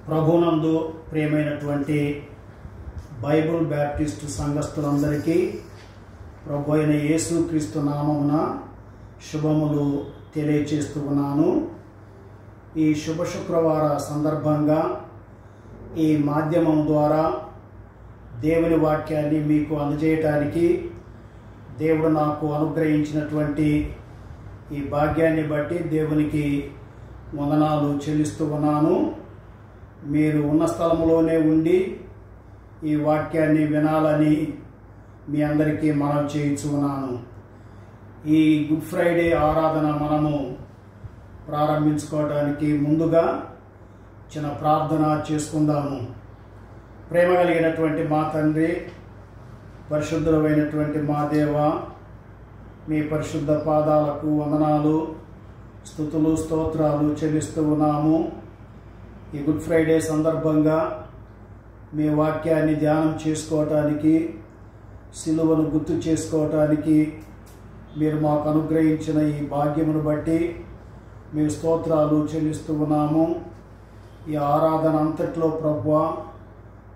ప్రభునందు ప్రియమైనటువంటి Bible Baptist సంఘస్థులందరికీ ప్రభు అయిన యేసుక్రీస్తు నామమున శుభములు తెలియచేస్తూ ఉన్నాను. ఈ శుభ శుక్రవార సందర్భంగా ఈ మాధ్యమం ద్వారా దేవుని వాక్యాన్ని మీకు అందజేయటానికి దేవుడు నాకు అనుగ్రహించినటువంటి ఈ భాగ్యాన్ని బట్టి దేవునికి వందనాలు చెల్లిస్తూ ఉన్నాను. మీరు ఉన్న స్థలంలోనే ఉండి ఈ వాక్యాన్ని వినాలని మీ అందరికీ మనవి చేయించు ఉన్నాను. ఈ గుడ్ ఫ్రైడే ఆరాధన మనము ప్రారంభించుకోవడానికి ముందుగా చిన్న ప్రార్థన చేసుకుందాము. ప్రేమ కలిగినటువంటి మా తండ్రి, పరిశుద్ధులైనటువంటి మా దేవ, మీ పరిశుద్ధ పాదాలకు వందనాలు, స్తుతులు, స్తోత్రాలు చెల్లిస్తూ ఉన్నాము. ఈ గుడ్ ఫ్రైడే సందర్భంగా మీ వాక్యాన్ని ధ్యానం చేసుకోవటానికి, సిలువను గుర్తు చేసుకోవటానికి మీరు మాకు అనుగ్రహించిన ఈ భాగ్యమును బట్టి మీ స్తోత్రాలు చెల్లిస్తూ ఉన్నాము. ఈ ఆరాధన అంతట్లో ప్రభువా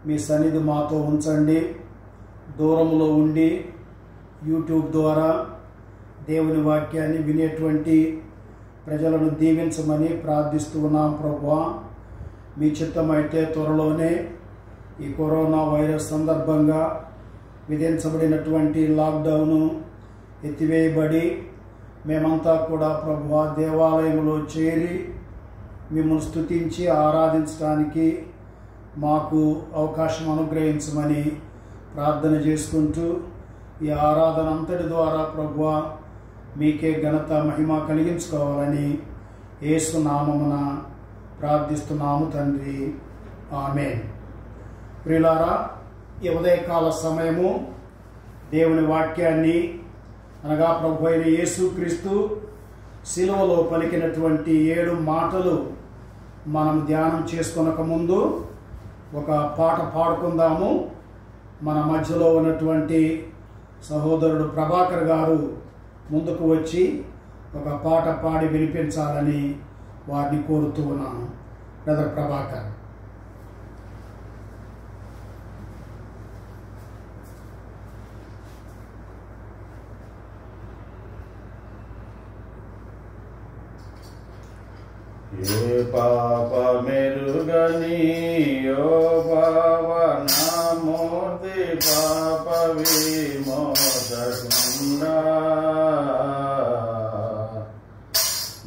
మీ సన్నిధి మాతో ఉంచండి. దూరంలో ఉండి యూట్యూబ్ ద్వారా దేవుని వాక్యాన్ని వినేటువంటి ప్రజలను దీవించమని ప్రార్థిస్తూ ఉన్నాం ప్రభువా. మీ చిత్తమైతే త్వరలోనే ఈ కరోనా వైరస్ సందర్భంగా విధించబడినటువంటి లాక్డౌను ఎత్తివేయబడి మేమంతా కూడా ప్రభువా దేవాలయంలో చేరి మిమ్మల్ని స్తుతించి ఆరాధించడానికి మాకు అవకాశం అనుగ్రహించమని ప్రార్థన చేసుకుంటూ ఈ ఆరాధన అంతటి ద్వారా ప్రభువా మీకే ఘనత మహిమ కలిగించుకోవాలని యేసు నామమున ప్రార్థిస్తున్నాము తండ్రి, ఆమేన్. ప్రియులారా, ఈ ఉదయకాల సమయము దేవుని వాక్యాన్ని అనగా ప్రభు అయిన యేసుక్రీస్తు సిలువలో పలికినటువంటి 7 మాటలు మనం ధ్యానం చేసుకొనక ముందు ఒక పాట పాడుకుందాము. మన మధ్యలో ఉన్నటువంటి సహోదరుడు ప్రభాకర్ గారు ముందుకు వచ్చి ఒక పాట పాడి వినిపించాలని వారిని కోరుతూ ఉన్నాను. బ్రదర్ ప్రభాకర్. ఏ పాప మెరుగని యెహోవావ నామూర్తి పాప విమోచకుండా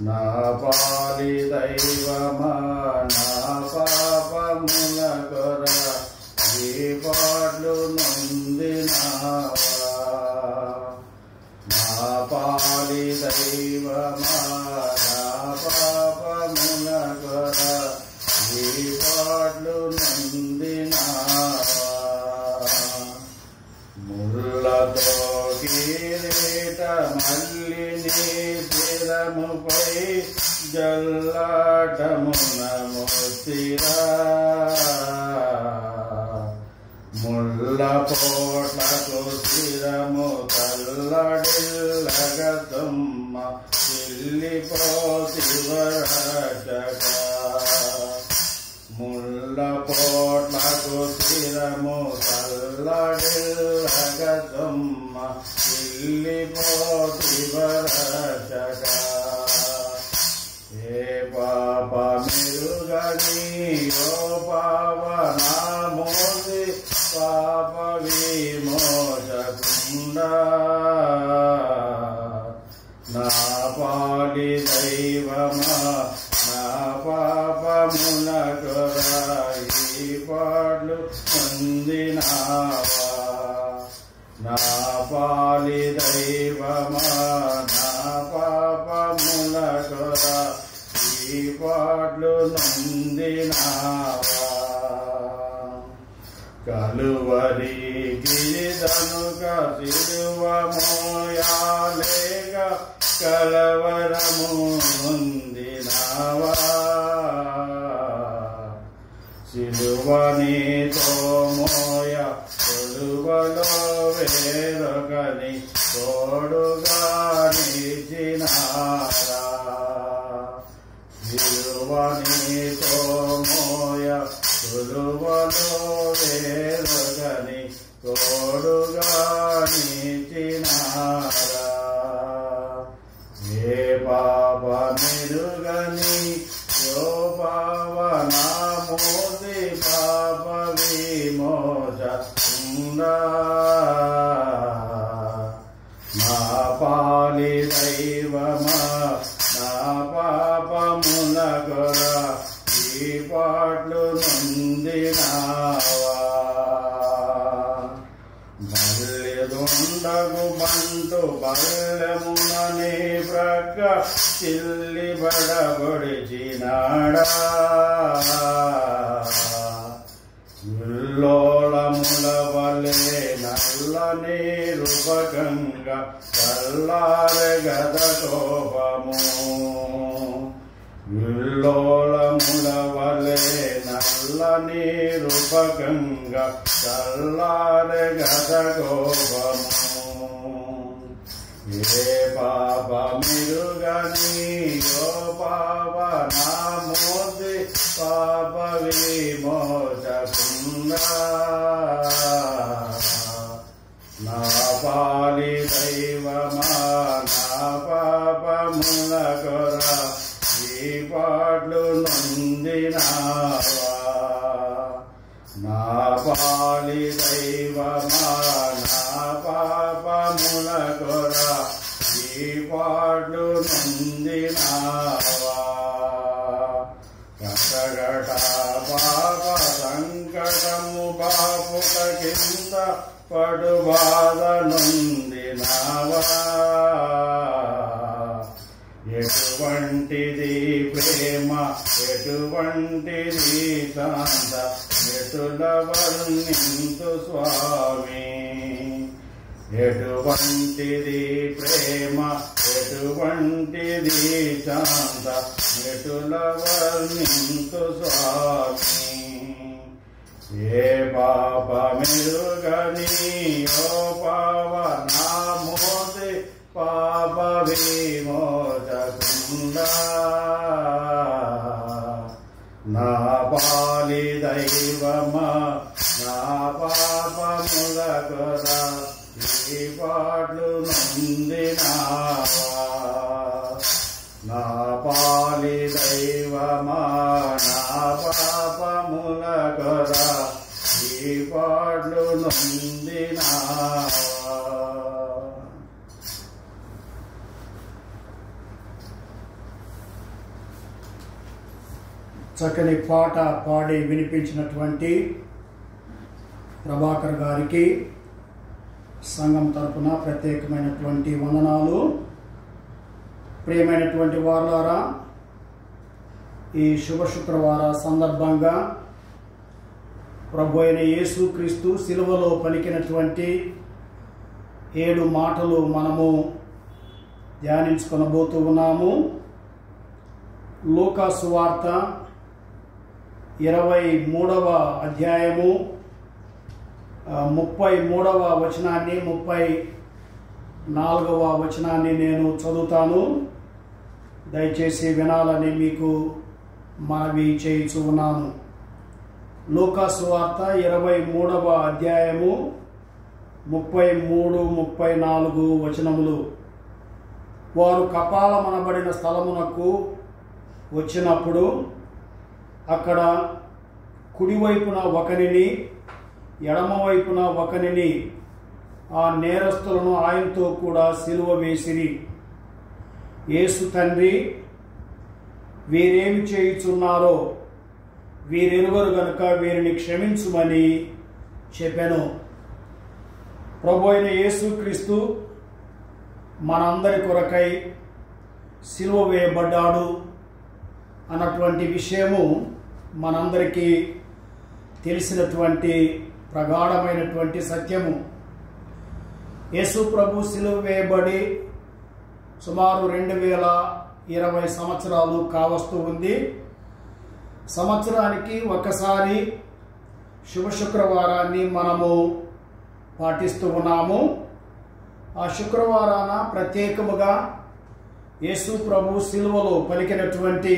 నా పాలి దైవమా నా పాపముల కొర ఈ పాటలు నొందినావా. నా పాలి దైవమా నా పాపముల కొర ఈ పాటలు నొందినావా. ముళ్ళతో కిరీట మల్లి నీ శిరముపై జల్లాటమున మోసిరా. ముళ్ళ పోట్లకు శిరము తల్లడిల్లగ తుమ్మ చిల్లిపోతివరటక. ముళ్ళ పోట్లకు శిరము తల్లడిల్లగ తుమ్మ చిల్లిపోతివరటక. ఏ పాప మెరుగని యెహోవావ నామూర్తి పాప విమోచకుండా నా పాలి దైవమా నా పాపముల కొర ఈ పాటలు పొందినావా. నా పాలి దైవమా నా పాపముల కొర ఈ పాటలు నొందినావా. కలువరి గిరిదనుక సిలువ మోయాలేక కలవరము నొందినావా. సిలువ నీతో మోయ కొలువలో వేరొకని తోడుగా నిలిచినారా. సిలువ నీతో మోయ తోడుగా నిలిచినారా. ఏ పాపమెరుగని పావనామూర్తి పాప విమోచకుడా, నా పాలి దైవమా నా పాపముల కొర ఈ పాటలు నొందినావా. బల్లెదుండగు బంటు బల్లెమునని ప్రక్క చిల్లి బడబొడిచినాడా. ఉల్లోళముల వలె నల్లని రూపకంగా చల్లారగద కోపము. ఉల్లోళముల వలె నల్లని రూపకంగా చల్లారగద కోపము. ఏ పాపమెరుగని ఓ పావనామూర్తి పాప విమోచకుడా, నా పాలి దైవమా నా పాపముల కొర ఈ పాటలు నొందినావా. నా పాలి దైవమా నా పాపముల కొర ఈ పాటలు నొందినావా. కటగట పాప సంకటము బాపుట కింద పడు బాధ నొందినావా. ఎటువంటిది ప్రేమ ఎటువంటిది శాంత ఎటుల వర్ణింతు స్వామి. ఎటువంటిది ప్రేమ ఎటువంటిది శాంత ఎటుల వర్ణింతు స్వామి. ఏ పాపమెరుగని ఓ పావనామూర్తి పాప విమోచకుడా, నా పాలి దైవమా నా పాపముల కొర ఈ పాటలు నొందినావా. నా పాలి దైవమా నా పాపముల కొర ఈ పాటలు నొందినావా. చక్కని పాట పాడి వినిపించినటువంటి ప్రభాకర్ గారికి సంఘం తరపున ప్రత్యేకమైనటువంటి వందనాలు. ప్రియమైనటువంటి వారులారా, ఈ శుభ శుక్రవార సందర్భంగా ప్రభు అయిన యేసుక్రీస్తు సిలువలో పలికినటువంటి 7 మాటలు మనము ధ్యానించుకొనబోతూ ఉన్నాము. లూకా సువార్త 23వ అధ్యాయము 33వ వచనాన్ని 34వ వచనాన్ని నేను చదువుతాను. దయచేసి వినాలని మీకు మనవి చేయించు ఉన్నాను. లూకా సువార్త 23వ అధ్యాయము 33, 34 వచనములు. వారు కపాలమనబడిన స్థలమునకు వచ్చినప్పుడు అక్కడ కుడివైపున ఒకనిని ఎడమవైపున ఒకనిని ఆ నేరస్తులను ఆయనతో కూడా సిలువ వేసిరి. యేసు తండ్రి, వీరేమి చేయుచున్నారో వీరెరుగరు గనుక వీరిని క్షమించుమని చెప్పాను. ప్రభు అయిన యేసుక్రీస్తు మనందరి కొరకై సిలువ వేయబడ్డాడు అన్నటువంటి విషయము మనందరికీ తెలిసినటువంటి ప్రగాఢమైనటువంటి సత్యము. యేసు ప్రభు సిలువ వేయబడి సుమారు 2020 సంవత్సరాలు కావస్తూ ఉంది. సంవత్సరానికి ఒకసారి శుభ శుక్రవారాన్ని మనము పాటిస్తూ ఉన్నాము. ఆ శుక్రవారాన ప్రత్యేకముగా యేసు ప్రభు సిలువలో పలికినటువంటి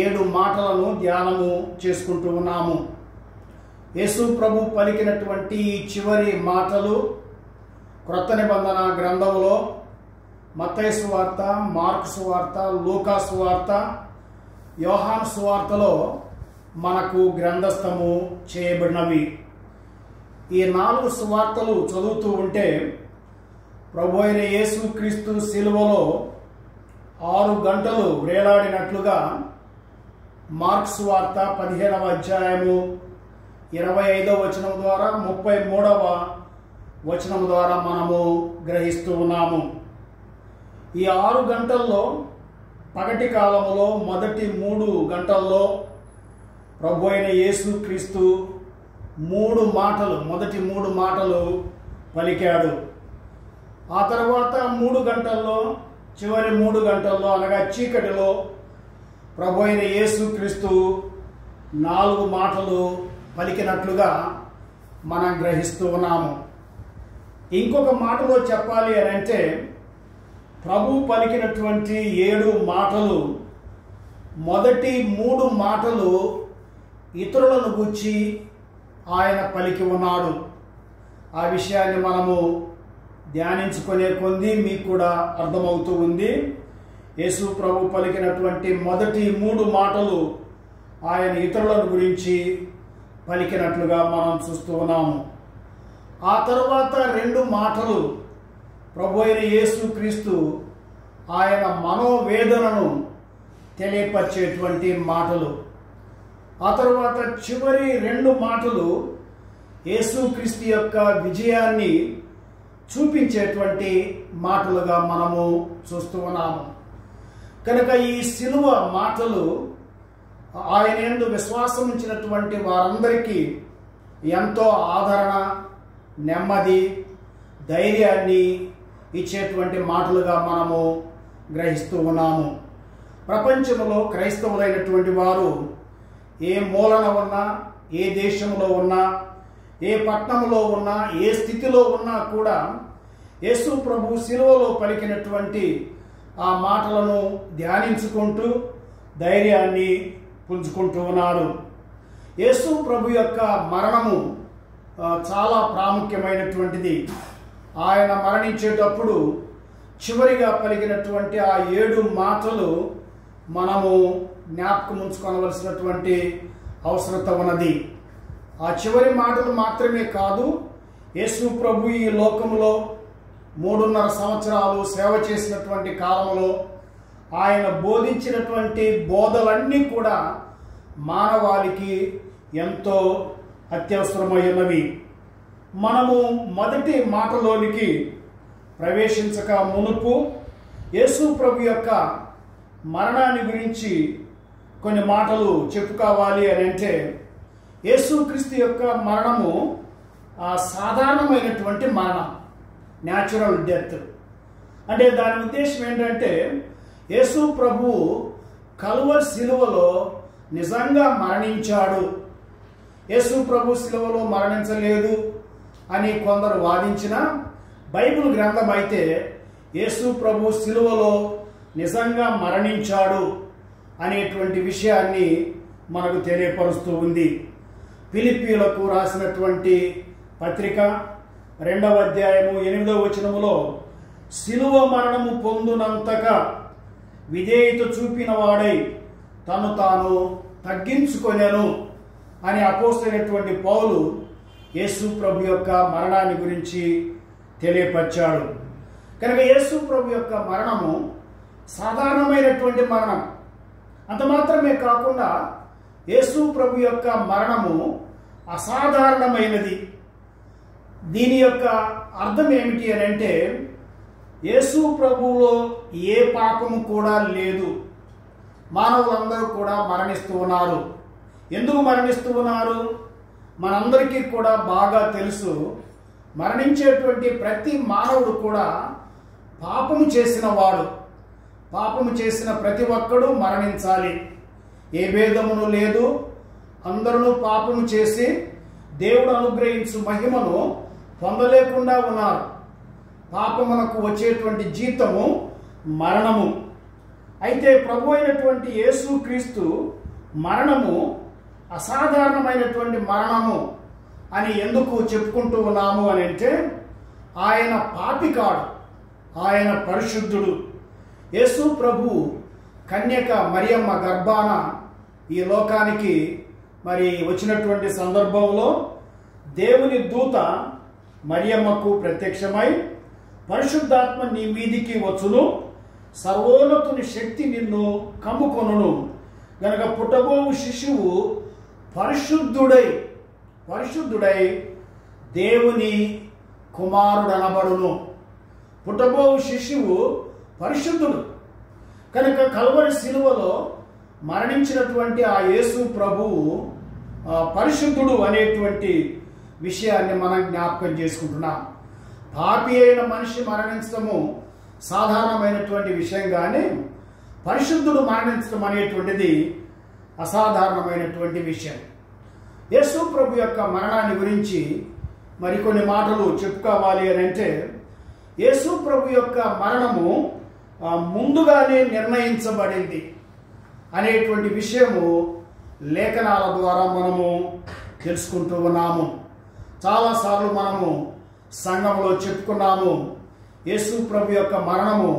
7 మాటలను ధ్యానము చేసుకుంటూ ఉన్నాము. యేసు ప్రభు పలికినటువంటి ఈ చివరి మాటలు క్రొత్త నిబంధన గ్రంథంలో మత్తయి సువార్త, మార్కు సువార్త, లూకా సువార్త, యోహాను సువార్తలో మనకు గ్రంథస్థము చేయబడినవి. ఈ 4 సువార్తలు చదువుతూ ఉంటే ప్రభు అయిన యేసుక్రీస్తు సిలువలో 6 గంటలు వేలాడినట్లుగా మార్కు సువార్త 15వ అధ్యాయము 25వ వచనం ద్వారా 33వ వచనం ద్వారా మనము గ్రహిస్తూ ఉన్నాము. ఈ 6 గంటల్లో పగటి కాలంలో మొదటి 3 గంటల్లో ప్రభు అయిన యేసుక్రీస్తు మొదటి 3 మాటలు పలికాడు. ఆ తర్వాత 3 గంటల్లో, చివరి 3 గంటల్లో అనగా చీకటిలో ప్రభు అయిన యేసుక్రీస్తు 4 మాటలు పలికినట్లుగా మనం గ్రహిస్తూ ఉన్నాము. ఇంకొక మాటలో చెప్పాలి అని అంటే ప్రభు పలికినటువంటి 7 మాటలు, మొదటి 3 మాటలు ఇతరులను గూర్చి ఆయన పలికి ఉన్నాడు. ఆ విషయాన్ని మనము ధ్యానించుకునే కొద్దీ మీకు కూడా అర్థమవుతూ ఉంది. యేసు ప్రభు పలికినటువంటి మొదటి 3 మాటలు ఆయన ఇతరులను గురించి పలికినట్లుగా మనం చూస్తూ ఉన్నాము. ఆ తరువాత 2 మాటలు ప్రభు అయిన యేసుక్రీస్తు ఆయన మనోవేదనను తెలియపరిచేటువంటి మాటలు. ఆ తరువాత చివరి 2 మాటలు యేసుక్రీస్తు యొక్క విజయాన్ని చూపించేటువంటి మాటలుగా మనము చూస్తూ ఉన్నాము. కనుక ఈ సిలువ మాటలు ఆయన యందు విశ్వాసం ఉంచినటువంటి వారందరికీ ఎంతో ఆదరణ, నెమ్మది, ధైర్యాన్ని ఇచ్చేటువంటి మాటలుగా మనము గ్రహిస్తూ ఉన్నాము. ప్రపంచంలో క్రైస్తవులైనటువంటి వారు ఏ మూలన ఉన్నా, ఏ దేశంలో ఉన్నా, ఏ పట్టణంలో ఉన్నా, ఏ స్థితిలో ఉన్నా కూడా యేసు ప్రభు సిలువలో పలికినటువంటి ఆ మాటలను ధ్యానించుకుంటూ ధైర్యాన్ని పుంజుకుంటూ ఉన్నారు. యేసు ప్రభు యొక్క మరణము చాలా ప్రాముఖ్యమైనటువంటిది. ఆయన మరణించేటప్పుడు చివరిగా పలికినటువంటి ఆ 7 మాటలు మనము జ్ఞాపకం ఉంచుకోవలసినటువంటి అవసరత ఉన్నది. ఆ చివరి మాటలు మాత్రమే కాదు, యేసు ప్రభు ఈ లోకంలో 3.5 సంవత్సరాలు సేవ చేసినటువంటి కాలంలో ఆయన బోధించినటువంటి బోధలన్నీ కూడా మానవాళికి ఎంతో అత్యవసరమైనవి. మనము మొదటి మాటలోనికి ప్రవేశించక మునుపు యేసు ప్రభు యొక్క మరణాన్ని గురించి కొన్ని మాటలు చెప్పుకోవాలి అని అంటే, యేసుక్రీస్తు యొక్క మరణము సాధారణమైనటువంటి మరణం, న్యాచురల్ డెత్. అంటే దాని ఉద్దేశం ఏంటంటే యేసు ప్రభు కలువరి సిలువలో నిజంగా మరణించాడు. యేసు ప్రభు సిలువలో మరణించలేదు అని కొందరు వాదించిన బైబిల్ గ్రంథం అయితే యేసు ప్రభు సిలువలో నిజంగా మరణించాడు అనేటువంటి విషయాన్ని మనకు తెలియపరుస్తూ ఉంది. ఫిలిప్పీలకు రాసినటువంటి పత్రిక 2వ అధ్యాయము 8వ వచనములో సిలువ మరణము పొందునంతగా విధేయత చూపిన వాడై తను తాను తగ్గించుకొనెను అని అపోస్తలుడైనటువంటి పౌలు యేసు ప్రభు యొక్క మరణాన్ని గురించి తెలియపరిచాడు. కనుక యేసు ప్రభు యొక్క మరణము సాధారణమైనటువంటి మరణం. అంత మాత్రమే కాకుండా యేసు ప్రభు యొక్క మరణము అసాధారణమైనది. దీని యొక్క అర్థం ఏమిటి అని అంటే, యేసు ప్రభువులో ఏ పాపము కూడా లేదు. మానవులందరూ కూడా మరణిస్తూ ఉన్నారు. ఎందుకు మరణిస్తూ ఉన్నారు? మనందరికీ కూడా బాగా తెలుసు. మరణించేటువంటి ప్రతి మానవుడు కూడా పాపము చేసిన వాడు. పాపము చేసిన ప్రతి ఒక్కడు మరణించాలి. ఏ భేదమును లేదు. అందరూ పాపము చేసి దేవుడు అనుగ్రహించు మహిమను పొందలేకుండా ఉన్నారు. పాపమునకు వచ్చేటువంటి జీతము మరణము. అయితే ప్రభు అయినటువంటి యేసుక్రీస్తు మరణము అసాధారణమైనటువంటి మరణము అని ఎందుకు చెప్పుకుంటూ ఉన్నాము అని అంటే, ఆయన పాపి కాడు, ఆయన పరిశుద్ధుడు. యేసు ప్రభు కన్యక మరియమ్మ గర్భాన ఈ లోకానికి మరి వచ్చినటువంటి సందర్భంలో దేవుని దూత మరియమ్మకు ప్రత్యక్షమై, పరిశుద్ధాత్మ నీ మీదికి వచ్చును, సర్వోన్నతుని శక్తి నిన్ను కమ్ముకొనును, గనక పుట్టబోవు శిశువు పరిశుద్ధుడై దేవుని కుమారుడనబడును. పుట్టబోవు శిశువు పరిశుద్ధుడు కనుక కల్వరి శిలువలో మరణించినటువంటి ఆ యేసు ప్రభువు పరిశుద్ధుడు అనేటువంటి విషయాన్ని మనం జ్ఞాపకం చేసుకుంటున్నాం. పాపి అయిన మనిషి మరణించడము సాధారణమైనటువంటి విషయం, కానీ పరిశుద్ధుడు మరణించడం అనేటువంటిది అసాధారణమైనటువంటి విషయం. యేసు ప్రభు యొక్క మరణాన్ని గురించి మరికొన్ని మాటలు చెప్పుకోవాలి అని అంటే, యేసు ప్రభు యొక్క మరణము ముందుగానే నిర్ణయించబడింది అనేటువంటి విషయము లేఖనాల ద్వారా మనము తెలుసుకుంటూ ఉన్నాము. చాలాసార్లు మనము సంఘంలో చెప్పుకున్నాము, యేసు ప్రభు యొక్క మరణము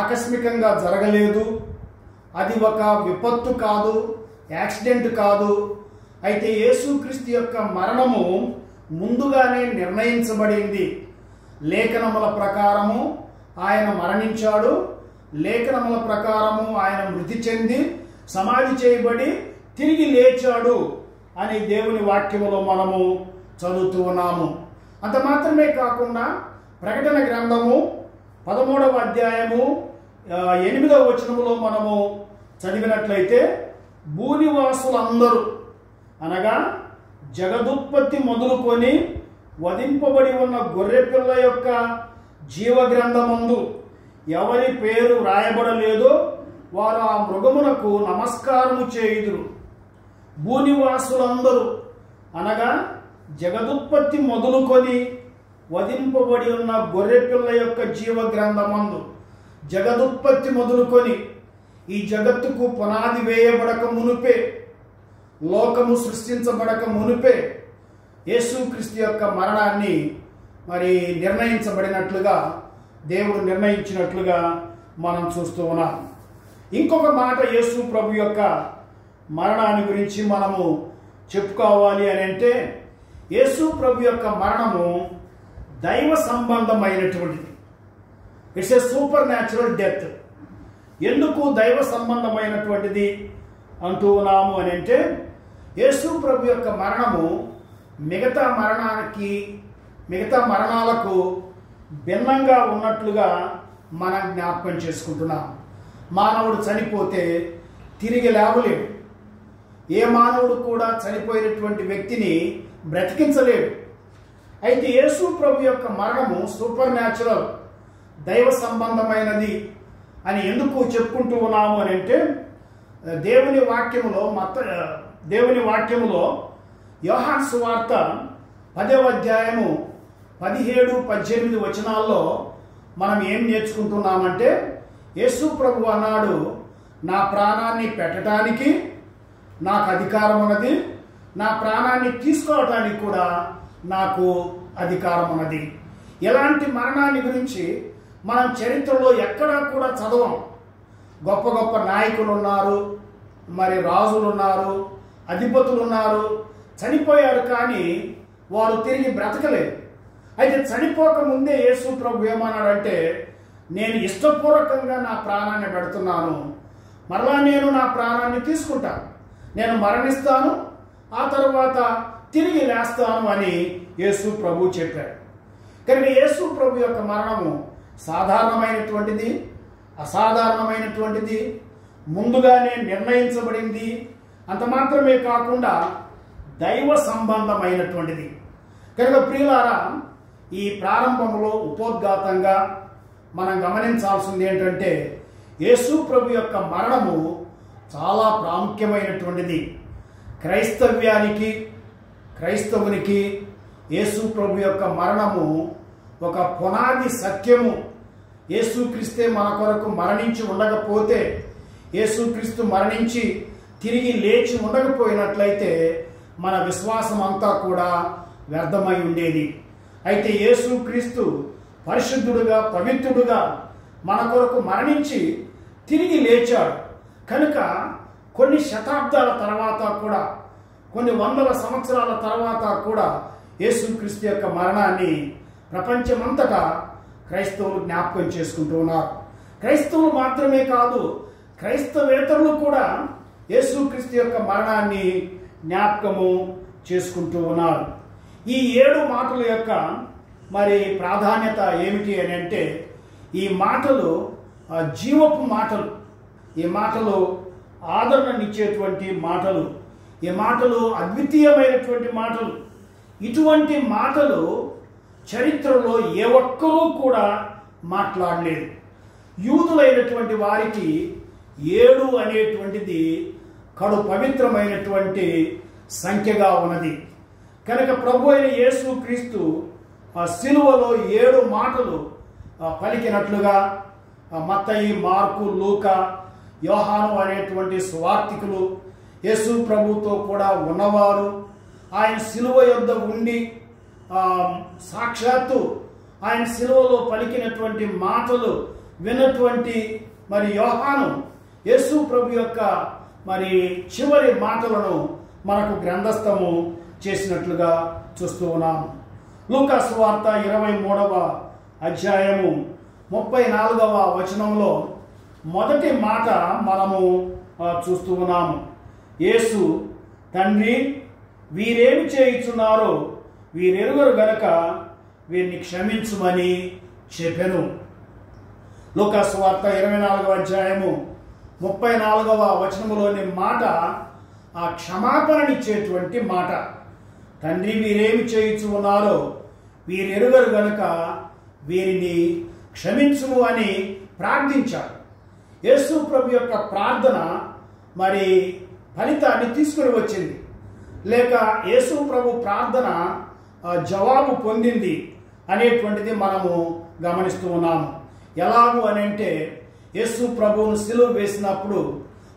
ఆకస్మికంగా జరగలేదు, అది ఒక విపత్తు కాదు, యాక్సిడెంట్ కాదు. అయితే యేసుక్రీస్తు యొక్క మరణము ముందుగానే నిర్ణయించబడింది. లేఖనముల ప్రకారము ఆయన మరణించాడు, లేఖనముల ప్రకారము ఆయన మృతి చెంది సమాధి చేయబడి తిరిగి లేచాడు అని దేవుని వాక్యములో మనము చదువుతూ ఉన్నాము. అంత మాత్రమే కాకుండా ప్రకటన గ్రంథము 13వ అధ్యాయము 8వ వచనములో మనము చదివినట్లయితే, భూనివాసులందరూ అనగా జగదుత్పత్తి మొదలుకొని వధింపబడి ఉన్న గొర్రెపిల్ల యొక్క జీవగ్రంథమందు ఎవరి పేరు రాయబడలేదో వారు ఆ మృగమునకు నమస్కారము చేయుదురు. భూనివాసులందరూ అనగా జగదుత్పత్తి మొదలుకొని వధింపబడి ఉన్న గొర్రెపిల్ల యొక్క జీవగ్రంథమందు, జగదుత్పత్తి మొదలుకొని ఈ జగత్తుకు పునాది వేయబడక మునుపే, లోకము సృష్టించబడక మునుపే యేసుక్రీస్తు యొక్క మరణాన్ని మరి నిర్ణయించబడినట్లుగా, దేవుడు నిర్ణయించినట్లుగా మనం చూస్తూ ఉన్నాం. ఇంకొక మాట యేసు ప్రభు యొక్క మరణాన్ని గురించి మనము చెప్పుకోవాలి అని అంటే, యేసు ప్రభు యొక్క మరణము దైవ సంబంధమైనటువంటిది. It's a supernatural death. ఎందుకు దైవ సంబంధమైనటువంటిది అంటూ ఉన్నాము అని అంటే, యేసు ప్రభు యొక్క మరణము మిగతా మరణాలకు భిన్నంగా ఉన్నట్లుగా మనం జ్ఞాపకం చేసుకుంటున్నాం. మానవుడు చనిపోతే తిరిగి లేవలేడు. ఏ మానవుడు కూడా చనిపోయినటువంటి వ్యక్తిని బ్రతికించలేడు. అయితే యేసు ప్రభు యొక్క మరణము సూపర్ న్యాచురల్, దైవ సంబంధమైనది అని ఎందుకు చెప్పుకుంటూ ఉన్నాము అని అంటే, దేవుని వాక్యములో యోహాను సువార్త 10వ అధ్యాయము 17-18 వచనాల్లో మనం ఏం నేర్చుకుంటున్నామంటే, యేసు ప్రభు అన్నాడు, నా ప్రాణాన్ని పెట్టడానికి నాకు అధికారం ఉన్నది, నా ప్రాణాన్ని తీసుకోవటానికి కూడా నాకు అధికారం ఉన్నది. ఎలాంటి మరణాన్ని గురించి మనం చరిత్రలో ఎక్కడా కూడా చదవం. గొప్ప గొప్ప నాయకులు ఉన్నారు, మరి రాజులు ఉన్నారు, అధిపతులు ఉన్నారు, చనిపోయారు, కానీ వారు తిరిగి బ్రతకలేదు. అయితే చనిపోక ముందే యేసు ప్రభు ఏమన్నాడంటే, నేను ఇష్టపూర్వకంగా నా ప్రాణాన్ని పెడుతున్నాను, మరలా నేను నా ప్రాణాన్ని తీసుకుంటాను, నేను మరణిస్తాను, ఆ తర్వాత తిరిగి లేస్తాను అని యేసు ప్రభు చెప్పాడు. కనుక యేసు ప్రభు యొక్క మరణము సాధారణమైనటువంటిది, అసాధారణమైనటువంటిది, ముందుగానే నిర్ణయించబడింది. అంత మాత్రమే కాకుండా దైవ సంబంధమైనటువంటిది. కనుక ప్రియులారా, ఈ ప్రారంభంలో ఉపోద్ఘాతంగా మనం గమనించాల్సింది ఏంటంటే, యేసు ప్రభు యొక్క మరణము చాలా ప్రాముఖ్యమైనటువంటిది. క్రైస్తవునికి యేసు ప్రభు యొక్క మరణము ఒక పునాది సత్యము. యేసుక్రీస్తే మన కొరకు మరణించి ఉండకపోతే, యేసుక్రీస్తు మరణించి తిరిగి లేచి ఉండకపోయినట్లయితే మన విశ్వాసం అంతా కూడా వ్యర్థమై ఉండేది. అయితే యేసుక్రీస్తు పరిశుద్ధుడుగా, పవిత్రుడుగా మన కొరకు మరణించి తిరిగి లేచాడు కనుక కొన్ని శతాబ్దాల తర్వాత కూడా, కొన్ని వందల సంవత్సరాల తర్వాత కూడా యేసుక్రీస్తు యొక్క మరణాన్ని ప్రపంచమంతటా క్రైస్తవులు జ్ఞాపకం చేసుకుంటూ ఉన్నారు. క్రైస్తవులు మాత్రమే కాదు, క్రైస్తవేతరులు కూడా యేసుక్రీస్తు యొక్క మరణాన్ని జ్ఞాపకము చేసుకుంటూ ఉన్నారు. ఈ 7 మాటల యొక్క మరి ప్రాధాన్యత ఏమిటి అని అంటే, ఈ మాటలు జీవపు మాటలు, ఈ మాటలు ఆదరణనిచ్చేటువంటి మాటలు, ఈ మాటలు అద్వితీయమైనటువంటి మాటలు. ఇటువంటి మాటలు చరిత్రలో ఏ ఒక్కరూ కూడా మాట్లాడలేదు. యూదులైనటువంటి వారికి 7 అనేటువంటిది కడు పవిత్రమైనటువంటి సంఖ్యగా ఉన్నది కనుక ప్రభు అయిన యేసుక్రీస్తు సిలువలో 7 మాటలు పలికినట్లుగా మత్తయి, మార్కు, లూకా, యోహాను అనేటువంటి సువార్తికులు, యేసు ప్రభుతో కూడా ఉన్నవారు, ఆయన సిలువ యొద్ద ఉండి సాక్షాత్తు ఆయన సిలువలో పలికినటువంటి మాటలు విన్నటువంటి మరి యోహాను యేసు ప్రభు యొక్క మరి చివరి మాటలను మనకు గ్రంథస్థము చేసినట్లుగా చూస్తూ ఉన్నాము. లూకా సువార్త 23వ అధ్యాయము 34వ వచనంలో మొదటి మాట మనము చూస్తూ ఉన్నాము. యేసు, తండ్రి, వీరేమి చేయుచున్నారో వీరెరుగరు గనక వీరిని క్షమించుమని చెప్పెను. లూకా సువార్త 24వ అధ్యాయము 34వ వచనములోని మాట ఆ క్షమాపణనిచ్చేటువంటి మాట. తండ్రి, వీరేమి చేయుచు ఉన్నారో వీరెరుగరు గనుక వీరిని క్షమించుము అని ప్రార్థించాడు. యేసు ప్రభు యొక్క ప్రార్థన మరి ఫలితాన్ని తీసుకుని వచ్చింది, లేక యేసు ప్రభు ప్రార్థన జవాబు పొందింది అనేటువంటిది మనము గమనిస్తూ ఉన్నాము. ఎలాగూ అని అంటే, యేసు ప్రభువును సిలువ వేసినప్పుడు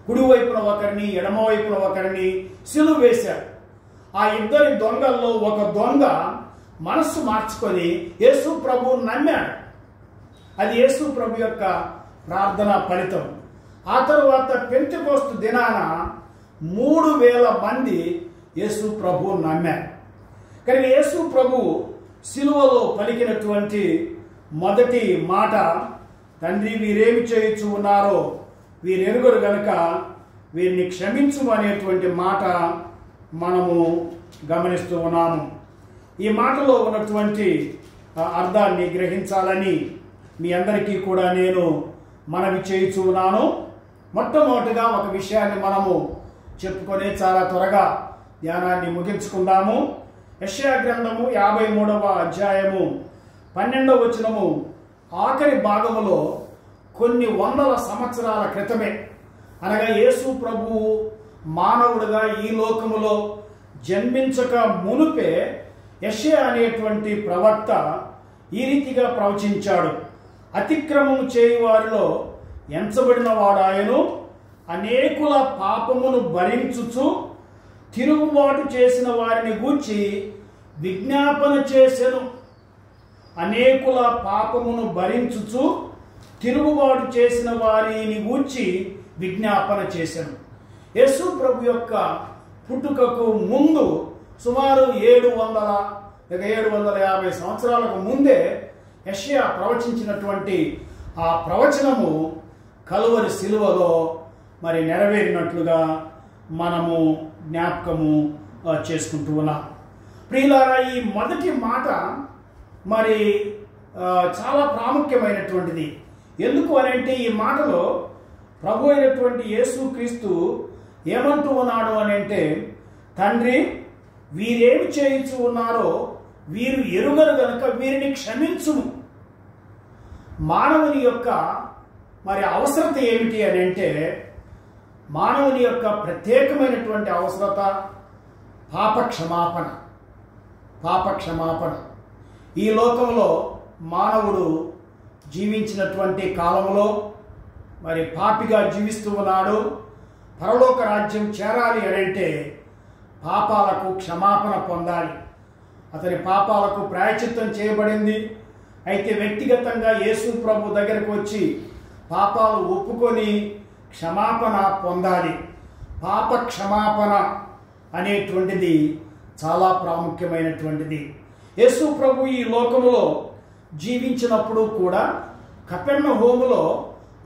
కుడివైపున ఒకరిని, ఎడమవైపున ఒకరిని సిలువ వేశాడు. ఆ ఇద్దరి దొంగల్లో ఒక దొంగ మనస్సు మార్చుకొని యేసు ప్రభువును నమ్మాడు. అది యేసు ప్రభు యొక్క ప్రార్థన ఫలితం. ఆ తరువాత పెంతెకోస్తు దినాన 3000 మంది యేసు ప్రభువును నమ్మారు. కానీ యేసు ప్రభు సిలువలో పలికినటువంటి మొదటి మాట, తండ్రి, వీరేమి చేయుచు ఉన్నారో వీరెరుగరు గనుక వీరిని క్షమించుము అనేటువంటి మాట మనము గమనిస్తూ ఉన్నాము. ఈ మాటలో ఉన్నటువంటి అర్థాన్ని గ్రహించాలని మీ అందరికీ కూడా నేను మనవి చేయుచు ఉన్నాను. మొట్టమొదటిగా ఒక విషయాన్ని మనము చెప్పుకొని చాలా త్వరగా ధ్యానాన్ని ముగించుకుందాము. యెషయా గ్రంథము 53వ అధ్యాయము 12వ వచనము ఆఖరి భాగములో కొన్ని వందల సంవత్సరాల క్రితమే, అనగా యేసు ప్రభువు మానవుడుగా ఈ లోకములో జన్మించక మునుపే యెషయా అనేటువంటి ప్రవక్త ఈ రీతిగా ప్రవచించాడు. అతిక్రమము చేయు వారిలో ఎంచబడిన వాడాయను, అనేకుల పాపమును భరించుచు తిరుగుబాటు చేసిన వారిని గూర్చి విజ్ఞాపన చేసెను. అనేకుల పాపమును భరించుచు తిరుగుబాటు చేసిన వారిని గూర్చి విజ్ఞాపన చేశాను. యేసు ప్రభు యొక్క పుట్టుకకు ముందు సుమారు 750 సంవత్సరాలకు ముందే యెషయా ప్రవచించినటువంటి ఆ ప్రవచనము కలువరి సిలువలో మరి నెరవేరినట్లుగా మనము జ్ఞాపకము చేసుకుంటూ ఉన్నాం. ప్రియులారా, ఈ మొదటి మాట మరి చాలా ప్రాముఖ్యమైనటువంటిది. ఎందుకు అని అంటే, ఈ మాటలో ప్రభు అయినటువంటి యేసుక్రీస్తు ఏమంటూ ఉన్నాడు అని అంటే, తండ్రి, వీరేమి చేయించు ఉన్నారో వీరు ఎరుగరు గనుక వీరిని క్షమించుము. మానవుని యొక్క మరి అవసరత ఏమిటి అని అంటే, మానవుని యొక్క ప్రత్యేకమైనటువంటి అవసరత పాపక్షమాపణ. ఈ లోకంలో మానవుడు జీవించినటువంటి కాలంలో మరి పాపిగా జీవిస్తూ ఉన్నాడు. పరలోక రాజ్యం చేరాలి అని అంటే పాపాలకు క్షమాపణ పొందాలి. అతని పాపాలకు ప్రాయశ్చిత్తం చేయబడింది. అయితే వ్యక్తిగతంగా యేసు ప్రభు దగ్గరకు వచ్చి పాపాలు ఒప్పుకొని క్షమాపణ పొందాలి. పాప క్షమాపణ అనేటువంటిది చాలా ప్రాముఖ్యమైనటువంటిది. యేసు ప్రభు ఈ లోకములో జీవించినప్పుడు కూడా కపెర్నహూములో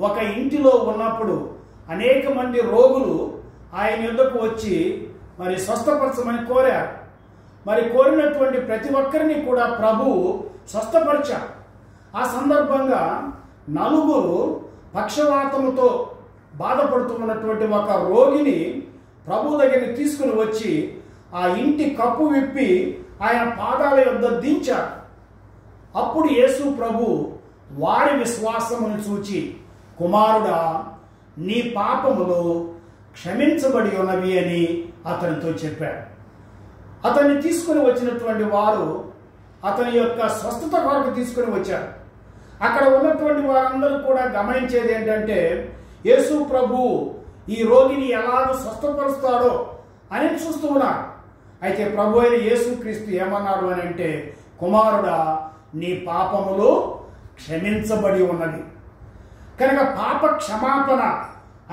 ఒక ఇంటిలో ఉన్నప్పుడు అనేక మంది రోగులు ఆయన యొద్దకు వచ్చి మరి స్వస్థపరచమని కోరారు. మరి కోరినటువంటి ప్రతి ఒక్కరిని కూడా ప్రభువు స్వస్థపరిచారు. ఆ సందర్భంగా 4 పక్షవాతముతో బాధపడుతున్నటువంటి ఒక రోగిని ప్రభు దగ్గరికి తీసుకుని వచ్చి ఆ ఇంటి కప్పు విప్పి ఆయన పాదాల యొద్ద దించారు. అప్పుడు యేసు ప్రభు వారి విశ్వాసమును చూచి, కుమారుడా, నీ పాపములు క్షమించబడి ఉన్నవి అని అతనితో చెప్పాడు. అతన్ని తీసుకుని వచ్చినటువంటి వారు అతని యొక్క స్వస్థత కొరకు తీసుకుని వచ్చారు. అక్కడ ఉన్నటువంటి వారందరూ కూడా గమనించేది ఏంటంటే, యేసు ప్రభు ఈ రోగిని ఎలాగ స్వస్థపరుస్తాడో అని చూస్తూ ఉన్నారు. అయితే ప్రభు అయిన యేసుక్రీస్తు ఏమన్నాడు అని అంటే, కుమారుడా, నీ పాపములు క్షమించబడి ఉన్నది. కనుక పాప క్షమాపణ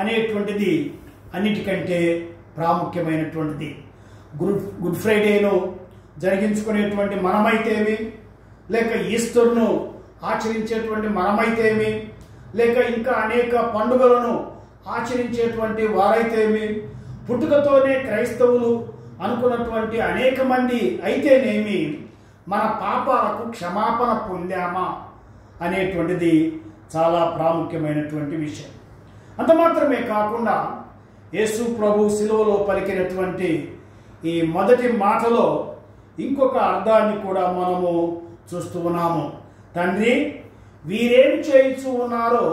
అనేటువంటిది అన్నిటికంటే ప్రాముఖ్యమైనటువంటిది. గుడ్ ఫ్రైడేను జరిగించుకునేటువంటి మనమైతేమి, లేక ఈస్టర్ను ఆచరించేటువంటి మనమైతేమి, లేక ఇంకా అనేక పండుగలను ఆచరించేటువంటి వారైతేమి, పుట్టుకతోనే క్రైస్తవులు అనుకున్నటువంటి అనేక మంది అయితేనేమి, మన పాపాలకు క్షమాపణ పొందామా అనేటువంటిది చాలా ప్రాముఖ్యమైనటువంటి విషయం. అంత మాత్రమే కాకుండా యేసు ప్రభు శిలువలో పలికినటువంటి ఈ మొదటి మాటలో ఇంకొక అర్థాన్ని కూడా మనము చూస్తూ ఉన్నాము. తండ్రి, వీరేమి చేయించు ఉన్నారో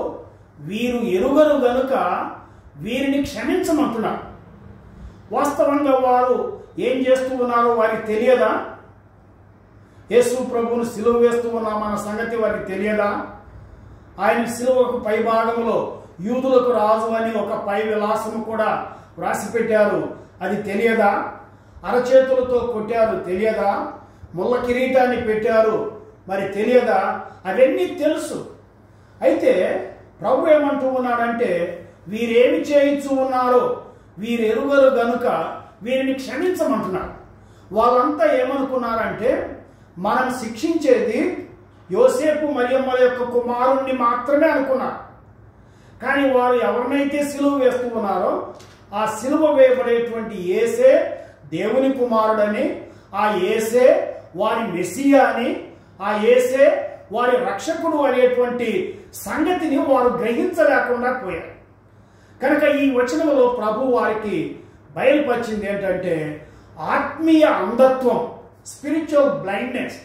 వీరు ఎరుగరు గనుక వీరిని క్షమించమంటున్నారు. వాస్తవంగా వారు ఏం చేస్తూ ఉన్నారో వారికి తెలియదా? యేసు ప్రభువును సిలువ వేస్తూ ఉన్నామన్న సంగతి వారికి తెలియదా? ఆయన సిలువకు పై భాగంలో యూదులకు రాజు అని ఒక పై విలాసము కూడా వ్రాసి పెట్టారు, అది తెలియదా? అరచేతులతో కొట్టారు, తెలియదా? ముళ్ళ కిరీటాన్ని పెట్టారు, మరి తెలియదా? అవన్నీ తెలుసు. అయితే ప్రభు ఏమంటూ ఉన్నాడంటే, వీరేమి చేయించు ఉన్నారో వీరెరుగరు గనుక వీరిని క్షమించమంటున్నారు. వాళ్ళంతా ఏమనుకున్నారంటే, మనం శిక్షించేది యోసేపు మరియమ్మల యొక్క కుమారుణ్ణి మాత్రమే అనుకున్నారు. కానీ వారు ఎవరినైతే సిలువ వేస్తూ ఉన్నారో ఆ సిలువ వేయబడేటువంటి యేసే దేవుని కుమారుడని, ఆ యేసే వారి మెస్సియా అని, ఆ యేసే వారి రక్షకుడు అనేటువంటి సంగతిని వారు గ్రహించలేకుండా పోయారు. కనుక ఈ వచనంలో ప్రభు వారికి బయలుపరిచింది ఏంటంటే, ఆత్మీయ అంధత్వం, స్పిరిచువల్ బ్లైండ్నెస్.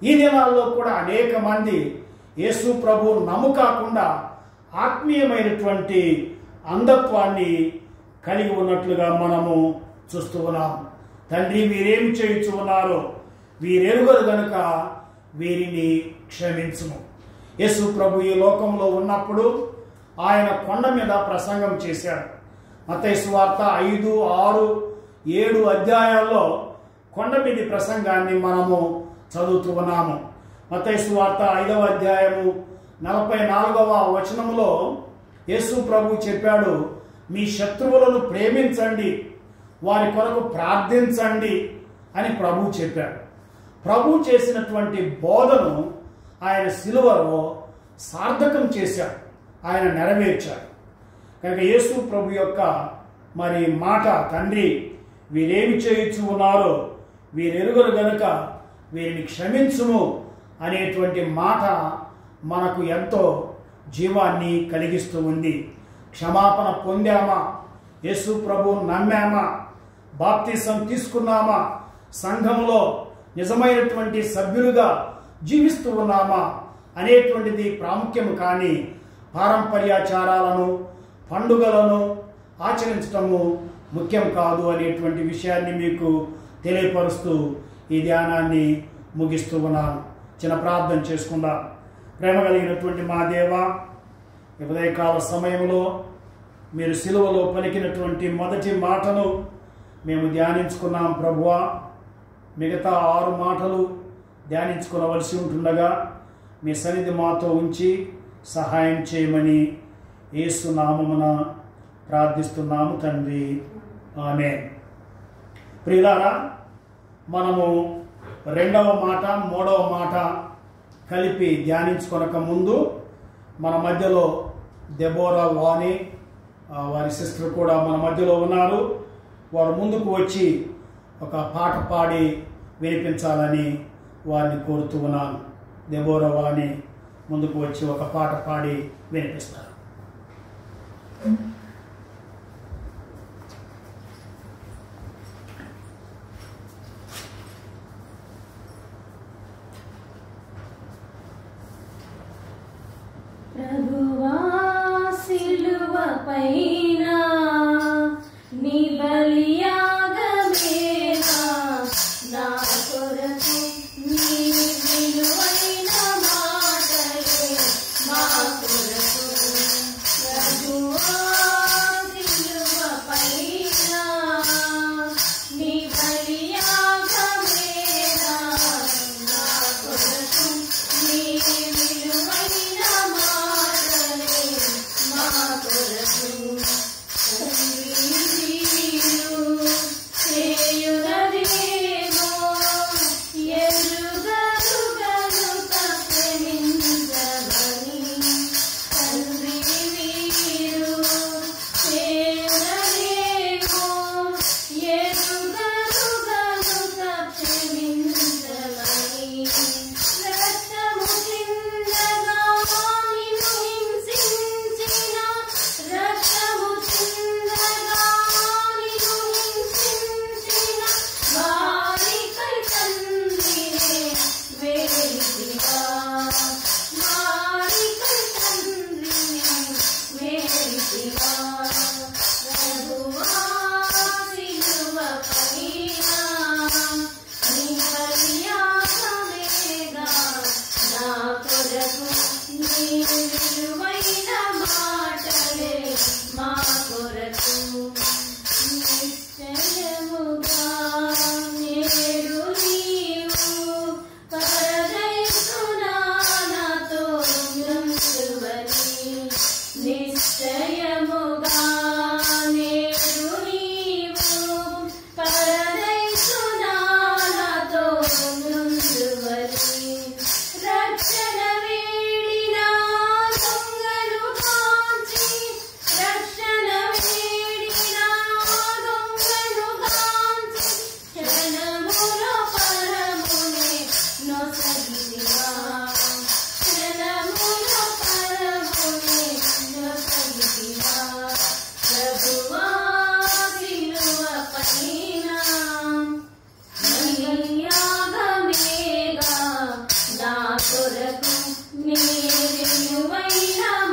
ఈ దినాల్లో కూడా అనేక మంది యేసు ప్రభు నమ్ముకాకుండా ఆత్మీయమైనటువంటి అంధత్వాన్ని కలిగి ఉన్నట్లుగా మనము చూస్తూ ఉన్నాం. తండ్రి, వీరేమి చేయించు ఉన్నారో వీరెరుగరు గనుక వీరిని క్షమించుము. యేసు ప్రభు ఈ లోకంలో ఉన్నప్పుడు ఆయన కొండ మీద ప్రసంగం చేశాడు. మత్తయి సువార్త 5, 6, 7 అధ్యాయాల్లో కొండ మీది ప్రసంగాన్ని మనము చదువుతూ ఉన్నాము. మత్తయి సువార్త 5వ అధ్యాయము 44వ వచనములో యేసు ప్రభు చెప్పాడు, మీ శత్రువులను ప్రేమించండి, వారి కొరకు ప్రార్థించండి అని ప్రభు చెప్పాడు. ప్రభు చేసినటువంటి బోధను ఆయన సిలువలో సార్థకం చేశాడు, ఆయన నెరవేర్చాడు. కనుక యేసు ప్రభు యొక్క మరి మాట, తండ్రి, వీరేమి చేయించు ఉన్నారో వీరెరుగరు గనుక వీరిని క్షమించుము అనేటువంటి మాట మనకు ఎంతో జీవాన్ని కలిగిస్తూ ఉంది. క్షమాపణ పొందామా, యేసు ప్రభువును నమ్మామా, బాప్తిసం తీసుకున్నామా, సంఘంలో నిజమైనటువంటి సభ్యులుగా జీవిస్తూ ఉన్నామా అనేటువంటిది ప్రాముఖ్యం. కానీ పారంపర్యాచారాలను, పండుగలను ఆచరించటము ముఖ్యం కాదు అనేటువంటి విషయాన్ని మీకు తెలియపరుస్తూ ఈ ధ్యానాన్ని ముగిస్తూ ఉన్నాను. చిన్న ప్రార్థన చేసుకుందాం. ప్రేమ కలిగినటువంటి మా దేవా, ఈ ఉదయకాల సమయంలో మీరు సిలువలో పలికినటువంటి మొదటి మాటను మేము ధ్యానించుకున్నాం. ప్రభువా, మిగతా 6 మాటలు ధ్యానించుకోవలసి ఉంటుండగా మీ సన్నిధి మాతో ఉంచి సహాయం చేయమని యేసు నామమున ప్రార్థిస్తున్నాము తండ్రి, ఆమేన్. ప్రియులారా, మనము 2వ మాట 3వ మాట కలిపి ధ్యానించుకొనక ముందు మన మధ్యలో దెబోరా వాణి వారి సిస్టర్ కూడా మన మధ్యలో ఉన్నారు. వారు ముందుకు వచ్చి ఒక పాట పాడి వినిపించాలని వారిని కోరుతూ ఉన్నాను. దెబోరా వాణి ముందుకు వచ్చి ఒక పాట పాడి వినిపిస్తారు. ప్రభువా సిలువ పైన నీ బలియాగమేనా, నా కొరకు నీ విలువైన మాటలే మా కొరకు. ప్రభువా సిలువ పైన నీ బలియాగమేనా, నా కొరకు నీ విలువైన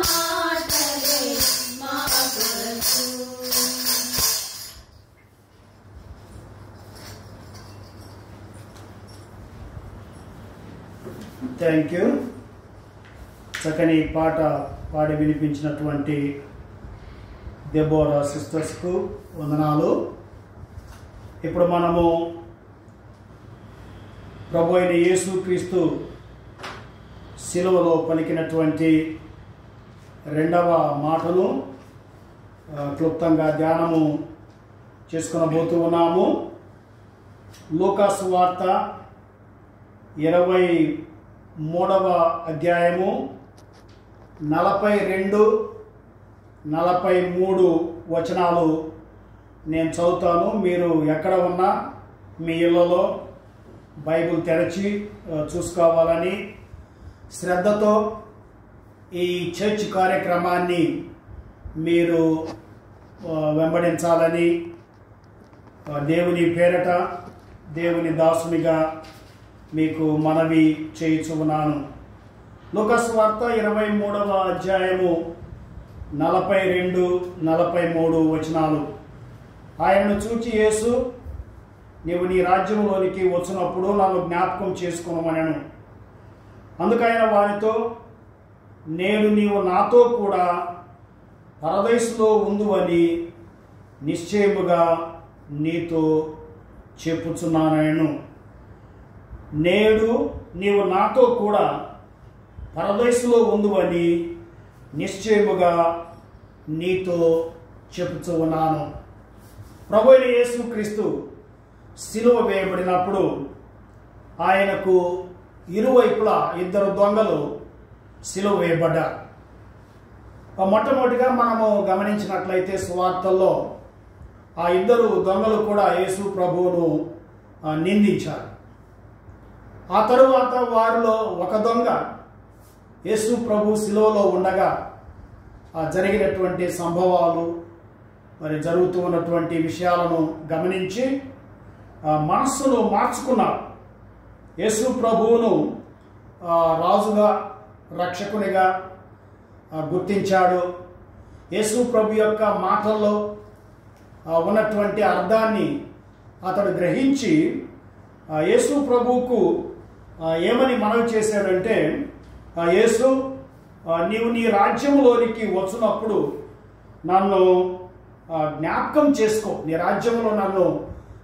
మాటలే మా కొరకు. Thank you. చక్కని పాట పాడి వినిపించినటువంటి దెబోరా సిస్టర్స్కు వందనాలు. ఇప్పుడు మనము ప్రభు అయిన యేసుక్రీస్తు శిలువలో పలికినటువంటి 2వ మాటను క్లుప్తంగా ధ్యానము చేసుకొనబోతూ ఉన్నాము. లూకాసు వార్త 23వ అధ్యాయము 42, 43 వచనాలు నేను చదువుతాను. మీరు ఎక్కడ ఉన్నా మీ ఇళ్ళలో బైబిల్ తెరచి చూసుకోవాలని, శ్రద్ధతో ఈ చర్చ్ కార్యక్రమాన్ని మీరు వెంబడించాలని దేవుని పేరట దేవుని దాసునిగా మీకు మనవి చేయుచున్నాను. లూకాసు వార్త 23వ అధ్యాయము 42, 43 వచనాలు. ఆయనను చూచి యేసు, నీవు నీ రాజ్యంలోనికి వచ్చినప్పుడు నన్ను జ్ఞాపకం చేసుకొనుమనెను. అందుకైన వారితో, నేను నీవు నాతో కూడా పరదైసులో ఉందువని నిశ్చయముగా నీతో చెప్పుచున్నానను. నేడు నీవు నాతో కూడా పరదేశంలో ఉందువని నిశ్చయముగా నీతో చెప్పుచూ ఉన్నాను. ప్రభువైన యేసుక్రీస్తు సిలువ వేయబడినప్పుడు ఆయనకు ఇరువైపులా ఇద్దరు దొంగలు సిలువ వేయబడ్డారు. మొట్టమొదటిగా మనము గమనించినట్లయితే సువార్తల్లో ఆ ఇద్దరు దొంగలు కూడా యేసు ప్రభువును నిందించారు. ఆ తరువాత వారిలో ఒక దొంగ యేసు ప్రభు సిలువలో ఉండగా జరిగినటువంటి సంభవాలు మరి జరుగుతూ ఉన్నటువంటి విషయాలను గమనించి మనస్సును మార్చుకున్నారు. యేసు ప్రభువును రాజుగా రక్షకునిగా గుర్తించాడు. యేసు ప్రభు యొక్క మాటల్లో ఉన్నటువంటి అర్థాన్ని అతడు గ్రహించి యేసు ప్రభువుకు ఏమని మనవి చేశాడంటే, యేసు, నీవు నీ రాజ్యంలోనికి వచ్చినప్పుడు నన్ను జ్ఞాపకం చేసుకో, నీ రాజ్యంలో నన్ను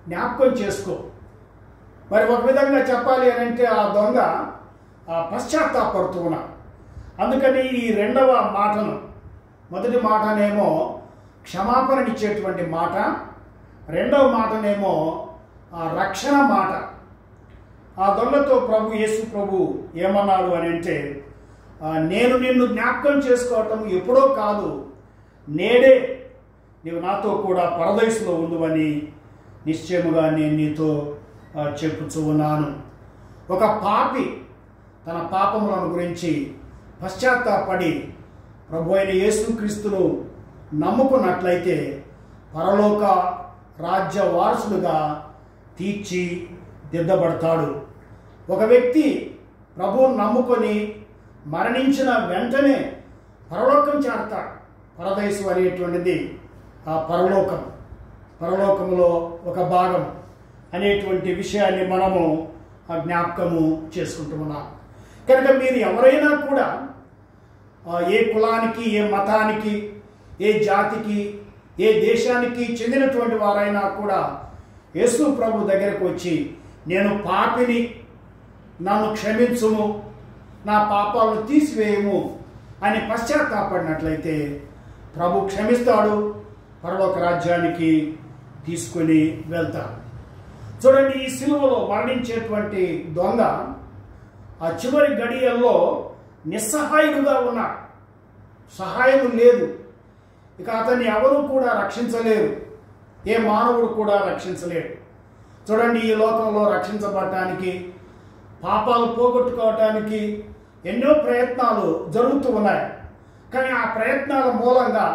జ్ఞాపకం చేసుకో. మరి ఒక విధంగా చెప్పాలి అని అంటే ఆ దొంగ పశ్చాత్తాపడుతూ ఉన్నాడు. అందుకని ఈ రెండవ మాటను, మొదటి మాటనేమో క్షమాపణనిచ్చేటువంటి మాట, రెండవ మాటనేమో రక్షణ మాట. ఆ దొంగతో యేసు ప్రభు ఏమన్నాడు అని అంటే, నేను నిన్ను జ్ఞాపకం చేసుకోవటం ఎప్పుడో కాదు, నేడే నీవు నాతో కూడా పరదేశంలో ఉండువని నిశ్చయముగా నేను నీతో చెప్పుచూ ఉన్నాను. ఒక పాపి తన పాపములను గురించి పశ్చాత్తాపడి ప్రభు అయిన యేసుక్రీస్తును నమ్ముకున్నట్లయితే పరలోక రాజ్య వారసుడుగా తీర్చిదిద్దబడతాడు. ఒక వ్యక్తి ప్రభువును నమ్ముకొని మరణించిన వెంటనే పరలోకం చేరతాడు. పరదేశం అనేటువంటిది ఆ పరలోకంలో ఒక భాగం అనేటువంటి విషయాన్ని మనము జ్ఞాపకము చేసుకుంటున్నాం. కనుక మీరు ఎవరైనా కూడా ఏ కులానికి, ఏ మతానికి, ఏ జాతికి, ఏ దేశానికి చెందినటువంటి వారైనా కూడా యేసు ప్రభు దగ్గరకు వచ్చి, నేను పాపిని, నన్ను క్షమించుము, నా పాపాలను తీసివేయము అని పశ్చాత్తాపడినట్లయితే ప్రభు క్షమిస్తాడు, పరలోక రాజ్యానికి తీసుకొని వెళ్తాడు. చూడండి, ఈ సిలువలో మరణించేటువంటి దొంగ ఆ చివరి గడియల్లో నిస్సహాయుడుగా ఉన్నాడు. సహాయం లేదు. ఇక అతన్ని ఎవరు కూడా రక్షించలేరు. ఏ మానవుడు కూడా రక్షించలేడు. చూడండి, ఈ లోకంలో రక్షించబడటానికి, పాపాలు పోగొట్టుకోవటానికి ఎన్నో ప్రయత్నాలు జరుగుతూ ఉన్నాయి. కానీ ఆ ప్రయత్నాల మూలంగా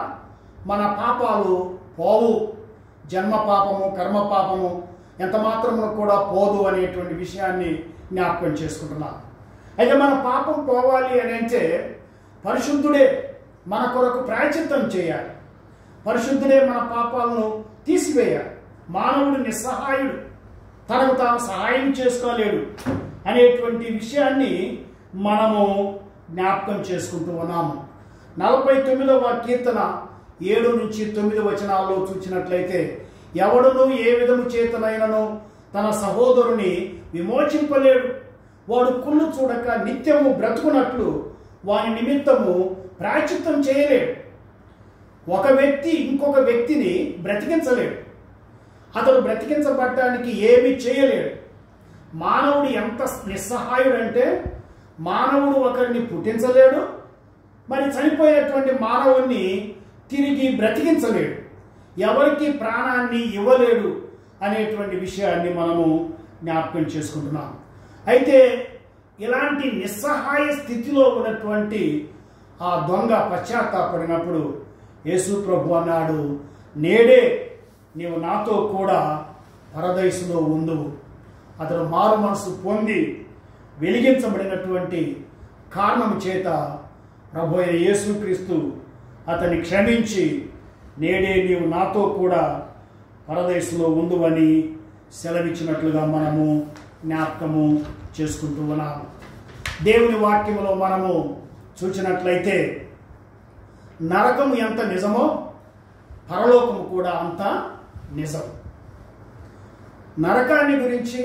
మన పాపాలు పోవు. జన్మ పాపము, కర్మ పాపము ఎంత మాత్రము కూడా పోదు అనేటువంటి విషయాన్ని జ్ఞాపకం చేసుకుంటున్నాం. అయితే మన పాపం పోవాలి అని అంటే పరిశుద్ధుడే మన కొరకు ప్రాయశ్చిత్తం చేయాలి. పరిశుద్ధుడే మన పాపాలను తీసివేయాలి. మానవుడు నిస్సహాయుడు, తనకు తాను సహాయం చేసుకోలేడు అనేటువంటి విషయాన్ని మనము జ్ఞాపకం చేసుకుంటూ ఉన్నాము. 49వ కీర్తన 7 నుంచి 9 వచనాల్లో చూసినట్లయితే, ఎవడును ఏ విధము చేతనైనను తన సహోదరుని విమోచింపలేడు. వాడు కుళ్ళు చూడక నిత్యము బ్రతుకున్నట్లు వాని నిమిత్తము ప్రాయశ్చిత్తం చేయలేడు. ఒక వ్యక్తి ఇంకొక వ్యక్తిని బ్రతికించలేడు. అతడు బ్రతికించబడటానికి ఏమీ చేయలేడు. మానవుడు ఎంత నిస్సహాయుడంటే, మానవుడు ఒకరిని పుట్టించలేడు, మరి చనిపోయేటువంటి మానవుణ్ణి తిరిగి బ్రతికించలేడు, ఎవరికి ప్రాణాన్ని ఇవ్వలేడు అనేటువంటి విషయాన్ని మనము జ్ఞాపకం చేసుకుంటున్నాం. అయితే ఇలాంటి నిస్సహాయ స్థితిలో ఉన్నటువంటి ఆ దొంగ పశ్చాత్తాపడినప్పుడు యేసు ప్రభు అన్నాడు, నేడే నీవు నాతో కూడా పరదేశంలో ఉందువు. అతడు మారు మనసు పొంది వెలిగించబడినటువంటి కారణం చేత ప్రభు అయిన యేసుక్రీస్తు అతన్ని క్షమించి, నేడే నీవు నాతో కూడా పరదేశంలో ఉందువని సెలవిచ్చినట్లుగా మనము జ్ఞాపకము చేసుకుంటూ ఉన్నాము. దేవుని వాక్యములో మనము చూసినట్లయితే నరకము ఎంత నిజమో పరలోకము కూడా అంత నిజం. నరకాన్ని గురించి,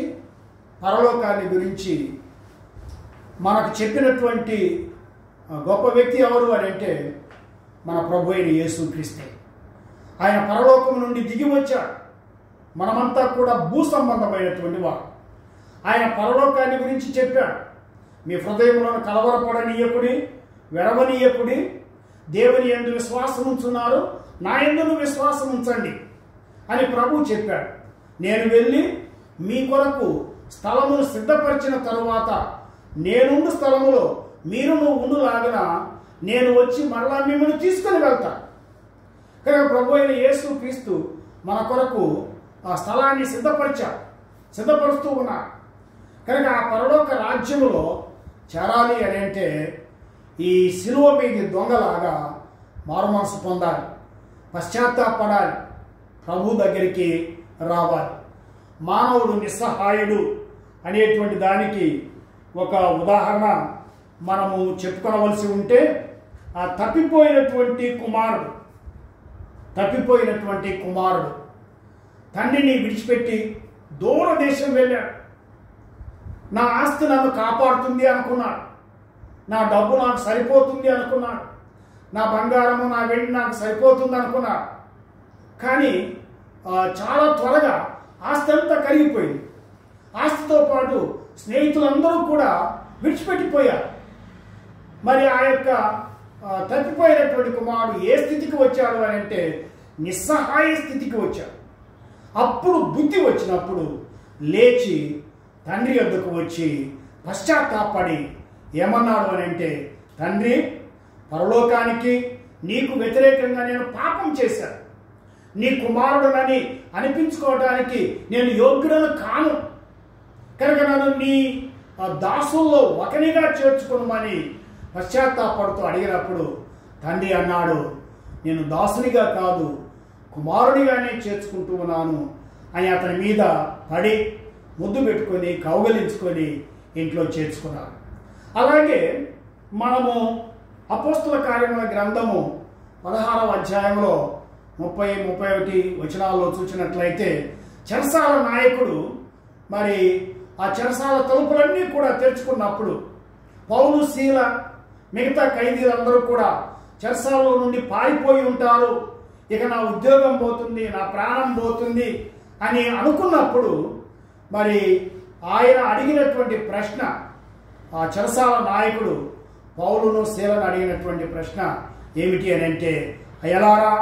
పరలోకాన్ని గురించి మనకు చెప్పినటువంటి గొప్ప వ్యక్తి ఎవరు అని అంటే మన ప్రభు అయిన యేసుక్రీస్తే. ఆయన పరలోకం నుండి దిగి వచ్చాడు. మనమంతా కూడా భూ సంబంధమైనటువంటి వారు. ఆయన పరలోకాన్ని గురించి చెప్పాడు. మీ హృదయంలో కలవరపడనీయకుడి, వెరవనీయకుడి, దేవుని యందు విశ్వాసం ఉంచున్నారు, నా యందును విశ్వాసం ఉంచండి అని ప్రభు చెప్పాడు. నేను వెళ్ళి మీ కొరకు స్థలమును సిద్ధపరిచిన తరువాత నేనుండు స్థలములో మీరును ఉండులాగన నేను వచ్చి మరలా మిమ్మల్ని తీసుకుని వెళ్తాను. కనుక ప్రభు అయిన యేసుక్రీస్తు మన కొరకు ఆ స్థలాన్ని సిద్ధపరుస్తూ ఉన్నారు. కనుక ఆ పరలోక రాజ్యములో చేరాలి అని అంటే ఈ సిలువ మీది దొంగలాగా మారుమనసు పొందాలి, పశ్చాత్తాపడాలి, ప్రభు దగ్గరికి రావాలి. మానవుడు నిస్సహాయుడు అనేటువంటి దానికి ఒక ఉదాహరణ మనము చెప్పుకోవలసి ఉంటే ఆ తప్పిపోయినటువంటి కుమారుడు తండ్రిని విడిచిపెట్టి దూర దేశం వెళ్ళాడు. నా ఆస్తి నన్ను కాపాడుతుంది అనుకున్నాడు, నా డబ్బు నాకు సరిపోతుంది అనుకున్నాడు, నా బంగారము నా వెండి నాకు సరిపోతుంది అనుకున్నాడు. కానీ చాలా త్వరగా ఆస్తి అంతా కరిగిపోయింది. ఆస్తితో పాటు స్నేహితులందరూ కూడా విడిచిపెట్టిపోయారు. మరి ఆ యొక్క తప్పిపోయినటువంటి కుమారుడు ఏ స్థితికి వచ్చాడు అని అంటే నిస్సహాయ స్థితికి వచ్చాడు. అప్పుడు బుద్ధి వచ్చినప్పుడు లేచి తండ్రి వద్దకు వచ్చి పశ్చాత్తాపడి ఏమన్నాడు అని అంటే, తండ్రి, పరలోకానికి నీకు వ్యతిరేకంగా నేను పాపం చేశాను. నీ కుమారుడునని అనిపించుకోవడానికి నేను యోగ్యుడను కాను. కనుక నన్ను నీ దాసుల్లో ఒకనిగా చేర్చుకోమని పశ్చాత్తాపడుతూ అడిగినప్పుడు తండ్రి అన్నాడు, నేను దాసునిగా కాదు కుమారునిగానే చేర్చుకుంటూ ఉన్నాను అని అతని మీద పడి ముద్దు పెట్టుకొని కౌగలించుకొని ఇంట్లో చేర్చుకున్నాడు. అలాగే మనము అపోస్తుల కార్యముల గ్రంథము 16వ అధ్యాయంలో 30-31 వచనాల్లో చూసినట్లయితే చెరసాల నాయకుడు మరి ఆ చెరసాల తలుపులన్నీ కూడా తెరుచుకున్నప్పుడు పౌలు, శీల, మిగతా ఖైదీలందరూ కూడా చెరసాలలో నుండి పారిపోయి ఉంటారు, ఇక నా ఉద్యోగం పోతుంది, నా ప్రాణం పోతుంది అని అనుకున్నప్పుడు మరి ఆయన అడిగినటువంటి ప్రశ్న, ఆ చెరసాల నాయకుడు పౌలును, శీలను అడిగినటువంటి ప్రశ్న ఏమిటి అని అంటే, అయ్యలారా,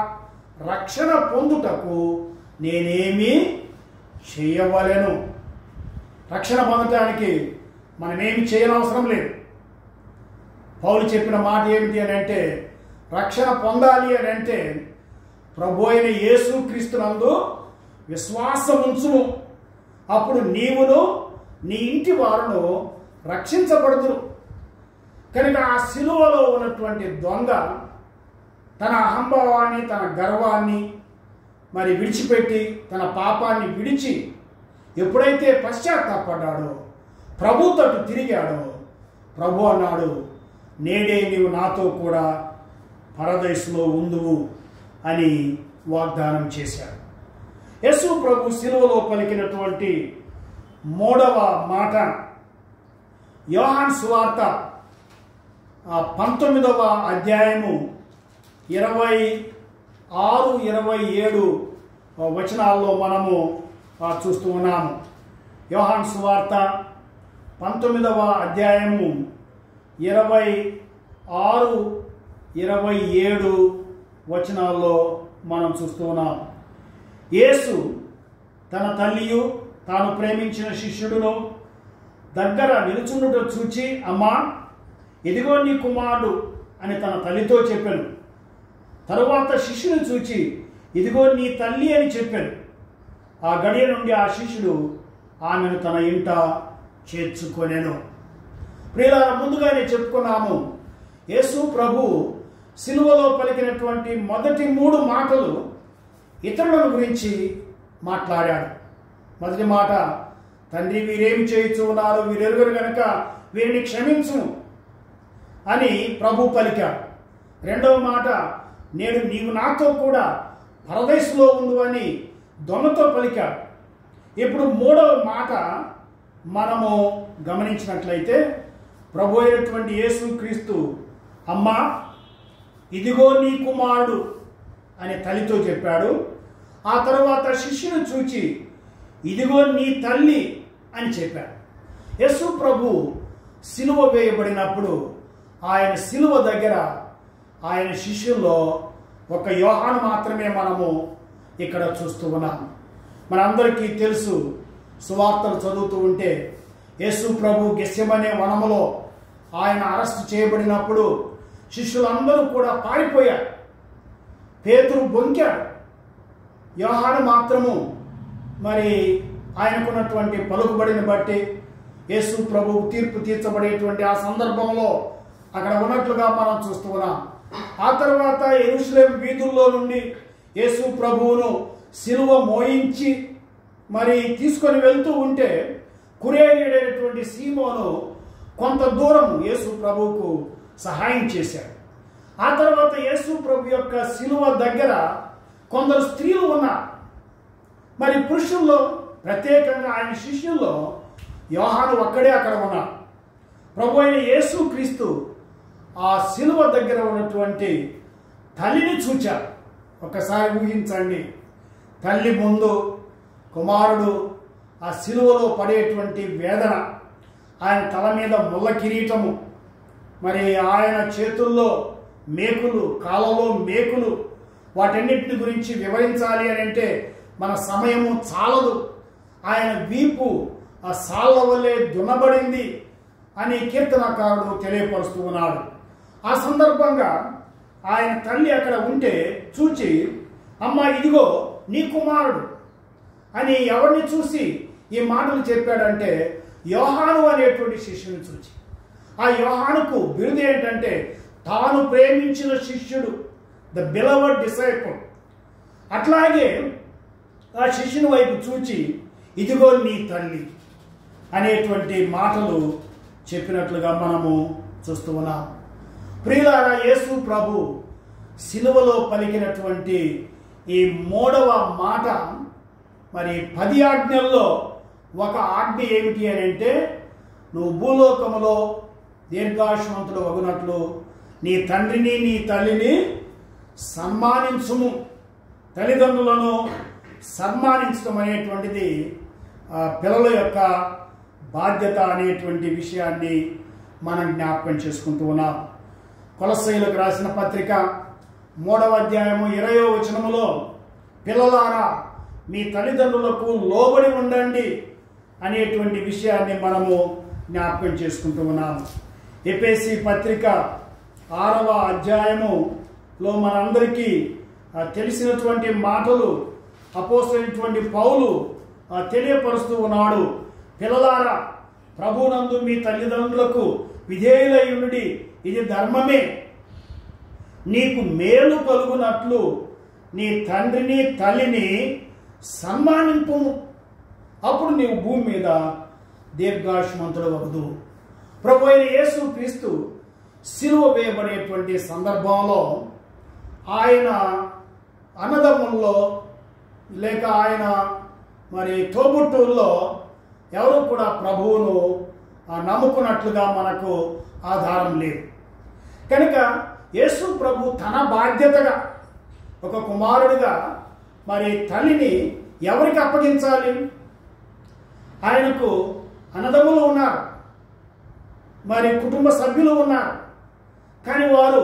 రక్షణ పొందుటకు నేనేమి చేయవలెను? రక్షణ పొందటానికి మనమేమి చేయనవసరం లేదు. పౌలు చెప్పిన మాట ఏమిటి అని అంటే, రక్షణ పొందాలి అని అంటే ప్రభు అయిన యేసుక్రీస్తునందు విశ్వాసం ఉంచుము, అప్పుడు నీవును నీ ఇంటి వారును రక్షించబడుదురు. కనుక ఆ సిలువలో ఉన్నటువంటి దొంగ తన అహంభావాన్ని, తన గర్వాన్ని మరి విడిచిపెట్టి తన పాపాన్ని విడిచి ఎప్పుడైతే పశ్చాత్తాపడ్డాడో, ప్రభు తట్టు తిరిగాడో, ప్రభు అన్నాడు, నేడే నీవు నాతో కూడా పరదేశంలో ఉందువు అని వాగ్దానం చేశాడు. యేసు ప్రభు సిలువలో పలికినటువంటి 3వ మాట యోహాను సువార్త 19వ అధ్యాయము 26-27 వచనాల్లో మనము చూస్తూ ఉన్నాము. యోహాను సువార్త 19వ అధ్యాయము 26-27 వచనాల్లో మనం చూస్తూ ఉన్నాం. యేసు తన తల్లియు తాను ప్రేమించిన శిష్యుడును దగ్గర నిలుచుండుట చూచి, అమ్మా, ఇదిగో నీ కుమారుడు అని తన తల్లితో చెప్పాను. తరువాత శిష్యుని చూచి, ఇదిగో నీ తల్లి అని చెప్పాను. ఆ గడియ నుండి ఆ శిష్యుడు ఆమెను తన ఇంట చేర్చుకొనెను. ప్రియులారా, ముందుగానే చెప్పుకున్నాము, యేసు ప్రభు సిలువలో పలికినటువంటి మొదటి 3 మాటలు ఇతరులను గురించి మాట్లాడాడు. మొదటి మాట, తండ్రి, వీరేమి చేయుచు ఉన్నారు, వీరెరుగరు గనుక వీరిని క్షమించు అని ప్రభు పలికాడు. రెండవ మాట, నీవు నాతో కూడా పరదేశంలో ఉండు అని దొంగతో పలికాడు. ఇప్పుడు 3వ మాట, మనము గమనించినట్లయితే ప్రభు అయినటువంటి యేసుక్రీస్తు అమ్మా ఇదిగో నీ కుమారుడు అని తల్లితో చెప్పాడు. ఆ తరువాత శిష్యును చూచి ఇదిగో నీ తల్లి అని చెప్పాడు. యేసు ప్రభు సిలువ వేయబడినప్పుడు ఆయన సిలువ దగ్గర ఆయన శిష్యుల్లో ఒక యోహాను మాత్రమే మనము ఇక్కడ చూస్తూ ఉన్నాం. మనందరికీ తెలుసు, సువార్తలు చదువుతూ ఉంటే యేసు ప్రభు గెత్సెమనే వనములో ఆయన అరెస్ట్ చేయబడినప్పుడు శిష్యులందరూ కూడా పారిపోయారు. పేతురు బొంకాడు. యోహాను మాత్రము మరి ఆయనకున్నటువంటి పలుకుబడిని బట్టి యేసు ప్రభు తీర్పు తీర్చబడేటువంటి ఆ సందర్భంలో అక్కడ ఉన్నట్లుగా మనం చూస్తూ ఉన్నాం. ఆ తర్వాత యెరూషలేము వీధుల్లో నుండి యేసు ప్రభువును సిలువ మోయించి మరి తీసుకొని వెళ్తూ ఉంటే కురేనీయుడైనటువంటి సీమోను కొంత దూరం యేసు ప్రభువుకు సహాయం చేశాడు. ఆ తర్వాత యేసు ప్రభు యొక్క సిలువ దగ్గర కొందరు స్త్రీలు ఉన్నారు. మరి పురుషుల్లో ప్రత్యేకంగా ఆయన శిష్యుల్లో యోహాను ఒక్కడే అక్కడ ఉన్నాడు. ప్రభు అయిన యేసుక్రీస్తు ఆ సిలువ దగ్గర ఉన్నటువంటి తల్లిని చూచారు. ఒకసారి ఊహించండి, తల్లి ముందు కుమారుడు ఆ సిలువలో పడేటువంటి వేదన, ఆయన తల మీద ముళ్ళ కిరీటము, మరి ఆయన చేతుల్లో మేకులు, కాళ్ళలో మేకులు, వాటన్నిటిని గురించి వివరించాలి అని అంటే మన సమయము చాలదు. ఆయన వీపు ఆ సాళ్ళ వల్లే దున్నబడింది అని కీర్తనకారుడు తెలియపరుస్తూ ఉన్నాడు. ఆ సందర్భంగా ఆయన తల్లి అక్కడ ఉంటే చూచి అమ్మ ఇదిగో నీ కుమారుడు అని ఎవరిని చూసి ఈ మాటలు చెప్పాడంటే యోహాను అనేటువంటి శిష్యుని చూచి. ఆ యోహానుకు బిరుదు ఏంటంటే తాను ప్రేమించిన శిష్యుడు, ద బిలవర్డ్ డిసైపుల్. అట్లాగే ఆ శిష్యుని వైపు చూచి ఇదిగో నీ తల్లి అనేటువంటి మాటలు చెప్పినట్లుగా మనము చూస్తూ ఉన్నాం. ప్రియులారా, యేసు ప్రభు సిలువలో పలికినటువంటి ఈ 3వ మాట, మరి 10 ఆజ్ఞల్లో ఒక ఆజ్ఞ ఏమిటి అని అంటే నువ్వు భూలోకములో దీర్ఘాయుష్మంతుడు అగునట్లు నీ తండ్రిని నీ తల్లిని సన్మానించుము. తల్లిదండ్రులను సన్మానించడం అనేటువంటిది పిల్లల యొక్క బాధ్యత అనేటువంటి విషయాన్ని మనం జ్ఞాపకం చేసుకుంటూ ఉన్నాం. కొలస్సీయులకు రాసిన పత్రిక 3వ అధ్యాయము 20వ వచనములో పిల్లలారా మీ తల్లిదండ్రులకు లోబడి ఉండండి అనేటువంటి విషయాన్ని మనము జ్ఞాపకం చేసుకుంటూ ఉన్నాము. ఎఫెసీ పత్రిక 6వ అధ్యాయములో మనందరికీ తెలిసినటువంటి మాటలు అపోస్తలుడైనటువంటి పౌలు తెలియపరుస్తూ ఉన్నాడు. పిల్లలారా ప్రభువునందు మీ తల్లిదండ్రులకు విధేయులై ఉండి, ఇది ధర్మమే. నీకు మేలు కలుగునట్లు నీ తండ్రిని తల్లిని సన్మానింపు, అప్పుడు నీవు భూమి మీద దీర్ఘాయుష్మంతుడు అగుదు. ప్రభు అయిన యేసుక్రీస్తు సిలువ వేయబడేటువంటి సందర్భంలో ఆయన అన్నదమ్ముల్లో లేక ఆయన మరి తోబుట్టువుల్లో ఎవరు కూడా ప్రభువును నమ్ముకున్నట్లుగా మనకు ఆధారం లేదు. కనుక యేసు ప్రభు తన బాధ్యతగా ఒక కుమారుడిగా మరి తల్లిని ఎవరికి అప్పగించాలి? ఆయనకు అన్నదమ్ములు ఉన్నారు, మరి కుటుంబ సభ్యులు ఉన్నారు, కానీ వారు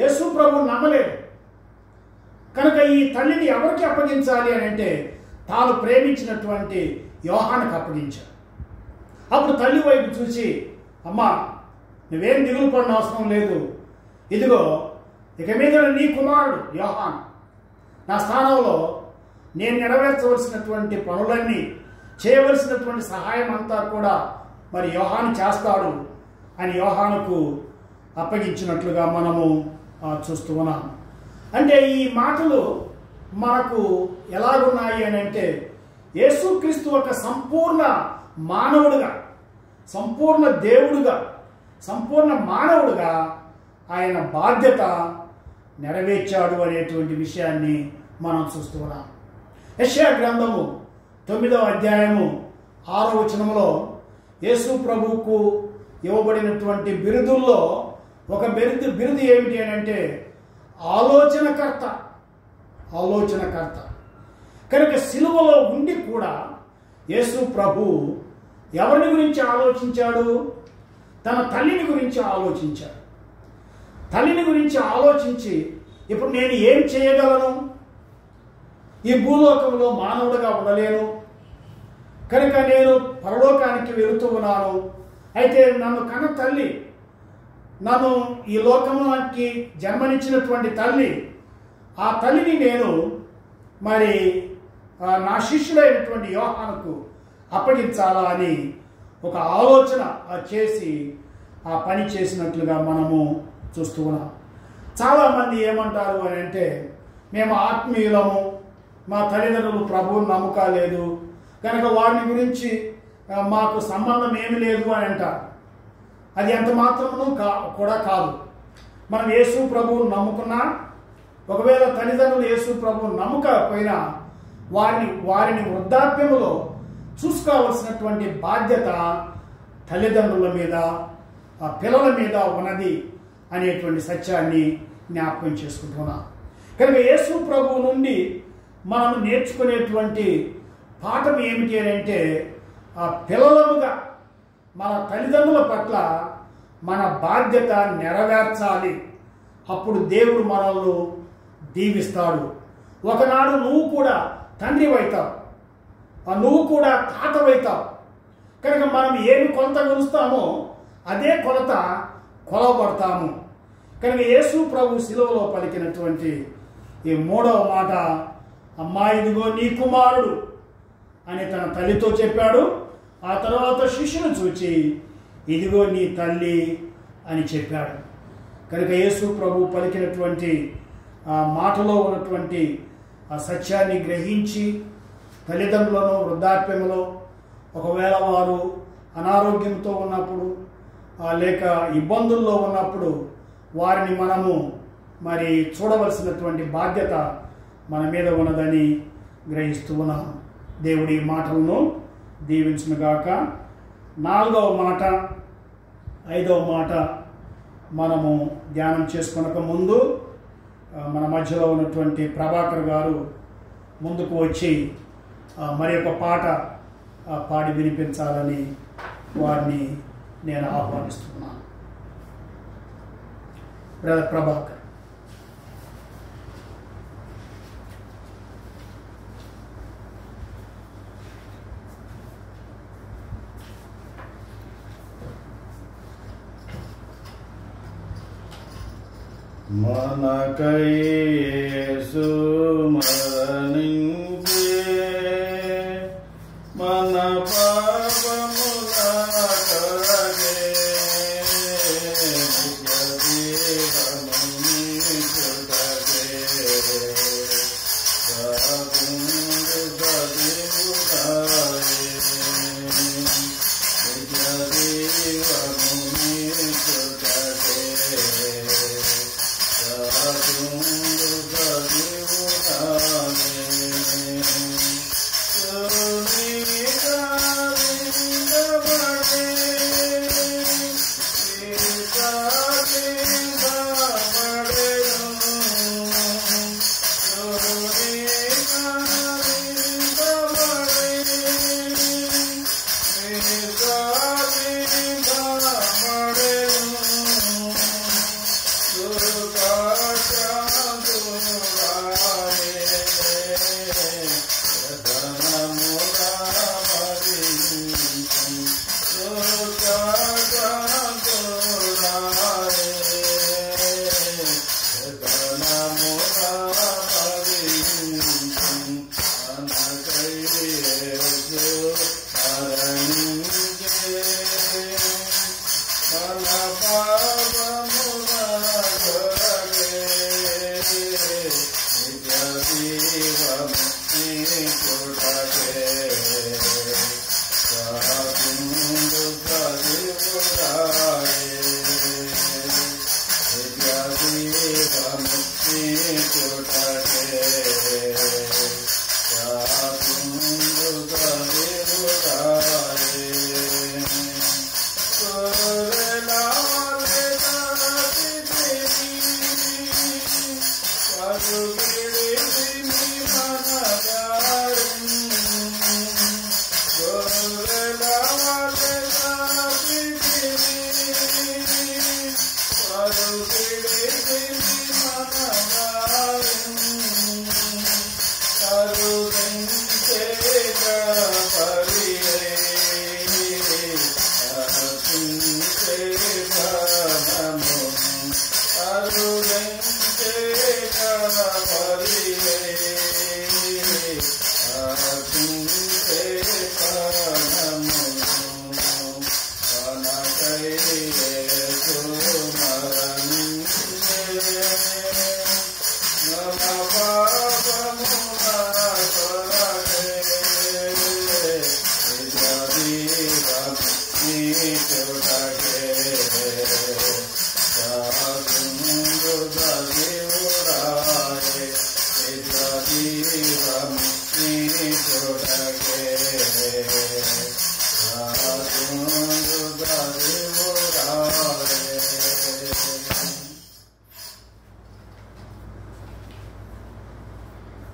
యేసు ప్రభువును నమ్మలేదు. కనుక ఈ తల్లిని ఎవరికి అప్పగించాలి అని అంటే తాను ప్రేమించినటువంటి యోహానుకు అప్పగించాడు. అప్పుడు తల్లి వైపు చూసి అమ్మా నువ్వేం దిగులు పడిన అవసరం లేదు, ఇదిగో ఇక మీద నీ కుమారుడు యోహాను నా స్థానంలో నేను నెరవేర్చవలసినటువంటి పనులన్నీ చేయవలసినటువంటి సహాయం అంతా కూడా మరి యోహాను చేస్తాడు అని యోహానుకు అప్పగించినట్లుగా మనము చూస్తూ ఉన్నాం. అంటే ఈ మాటలు మనకు ఎలాగున్నాయి అని అంటే యేసుక్రీస్తు ఒక సంపూర్ణ మానవుడుగా, సంపూర్ణ దేవుడుగా, సంపూర్ణ మానవుడుగా ఆయన బాధ్యత నెరవేర్చాడు అనేటువంటి విషయాన్ని మనం చూస్తూ ఉన్నాం. యెషయా గ్రంథము 9వ అధ్యాయము 6వ వచనములో యేసు ప్రభువుకు ఇవ్వబడినటువంటి బిరుదుల్లో ఒక బిరుదు ఏమిటి అని అంటే ఆలోచనకర్త. కనుక సిలువలో ఉండి కూడా యేసు ప్రభు ఎవరిని గురించి ఆలోచించాడు? తన తల్లిని గురించి ఆలోచించాడు. తల్లిని గురించి ఆలోచించి ఇప్పుడు నేను ఏం చేయగలను? ఈ భూలోకంలో మానవుడిగా ఉండలేను, కనుక నేను పరలోకానికి వెళుతూ ఉన్నాను. అయితే నన్ను కన్న తల్లి, నన్ను ఈ లోకంలోకి జన్మనిచ్చినటువంటి తల్లి, ఆ తల్లిని నేను మరి నా శిష్యుడైనటువంటి యోహానుకు అప్పగించాలా అని ఒక ఆలోచన చేసి ఆ పని చేసినట్లుగా మనము చూస్తూ ఉన్నాం. చాలామంది ఏమంటారు అని అంటే, మేము ఆత్మీయులము, మా తల్లిదండ్రులు ప్రభువుని నమ్మకాలేదు కనుక వారిని గురించి మాకు సంబంధం ఏమి లేదు అని అంటారు. అది ఎంత మాత్రము కూడా కాదు. మనం యేసు ప్రభువుని నమ్ముకున్నా, ఒకవేళ తల్లిదండ్రులు యేసు ప్రభువుని నమ్మకపోయినా వారిని వృద్ధాప్యములో చూసుకోవాల్సినటువంటి బాధ్యత తల్లిదండ్రుల మీద, పిల్లల మీద ఉన్నది అనేటువంటి సత్యాన్ని జ్ఞాపకం చేసుకుంటున్నాం. కనుక యేసు ప్రభువు నుండి మనం నేర్చుకునేటువంటి పాఠం ఏమిటి అంటే, పిల్లలముగా మన తల్లిదండ్రుల పట్ల మన బాధ్యత నెరవేర్చాలి. అప్పుడు దేవుడు మనల్ని దీవిస్తాడు. ఒకనాడు నువ్వు కూడా తండ్రి అవుతావు, నువ్వు కూడా తాతవైతావు. కనుక మనం ఏమి కొలత కొలుస్తామో అదే కొలత కొలవబడతాము. కనుక యేసు ప్రభు శిలువలో పలికినటువంటి ఈ 3వ మాట, అమ్మా ఇదిగో నీ కుమారుడు అని తన తల్లితో చెప్పాడు. ఆ తర్వాత శిష్యును చూచి ఇదిగో నీ తల్లి అని చెప్పాడు. కనుక యేసు ప్రభు పలికినటువంటి ఆ మాటలో ఉన్నటువంటి ఆ సత్యాన్ని గ్రహించి తల్లిదండ్రులను వృద్ధాప్యంలో ఒకవేళ వారు అనారోగ్యంతో ఉన్నప్పుడు లేక ఇబ్బందుల్లో ఉన్నప్పుడు వారిని మనము మరి చూడవలసినటువంటి బాధ్యత మన మీద ఉన్నదని గ్రహిస్తూ ఉన్నాం. దేవుడి మాటలను దీవించునుగాక. 4వ మాట, 5వ మాట మనము ధ్యానం చేసుకొనక ముందు మన మధ్యలో ఉన్నటువంటి ప్రభాకర్ గారు ముందుకు వచ్చి మరి ఒక పాట పాడి వినిపించాలని వారిని నేను ఆహ్వానిస్తున్నాను. ప్రభాకర్. మనకై యేసు మరణించే, మన పాపముల కొరకే నిత్యదేహమునిచుటకే సాగుండు సదివుడాయే, నిత్యదేహమునిచుటకే సాగుండు సదివుడాయే.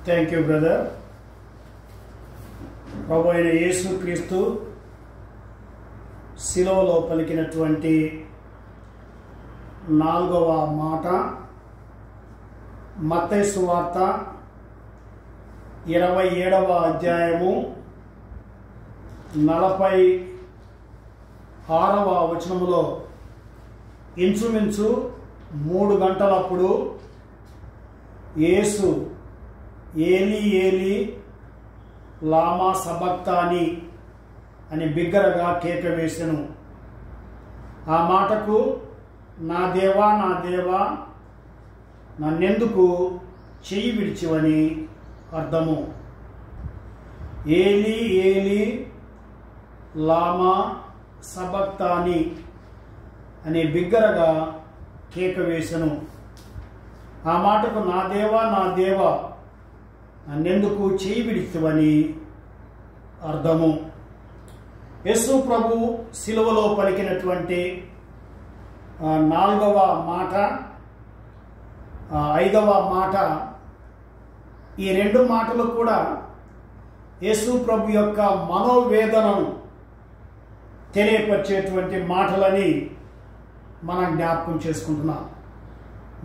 Thank you brother. ప్రభు అయిన యేసుక్రీస్తు శిలువలో పలికినటువంటి 4వ మాట మత్తయి సువార్త 27వ అధ్యాయము 46వ వచనములో ఇంచుమించు 3 గంటలప్పుడు యేసు ఏలి ఏలి లామా సబక్తాని అని బిగ్గరగా కేక వేసెను. ఆ మాటకు నా దేవా నా దేవా నన్నెందుకు చెయ్యి విడిచివని అర్థము. ఏలి ఏలి లామా సబక్తాని అని బిగ్గరగా కేక వేసెను. ఆ మాటకు నా దేవా నా దేవా నన్నెందుకు చెయ్యి విడిచివని అర్థము. యేసు ప్రభు శిలువలో పలికినటువంటి 4వ మాట 5వ మాట, ఈ 2 మాటలు కూడా యేసు ప్రభు యొక్క మనోవేదనను తెలియపరిచేటువంటి మాటలని మనం జ్ఞాపకం చేసుకుంటున్నాం.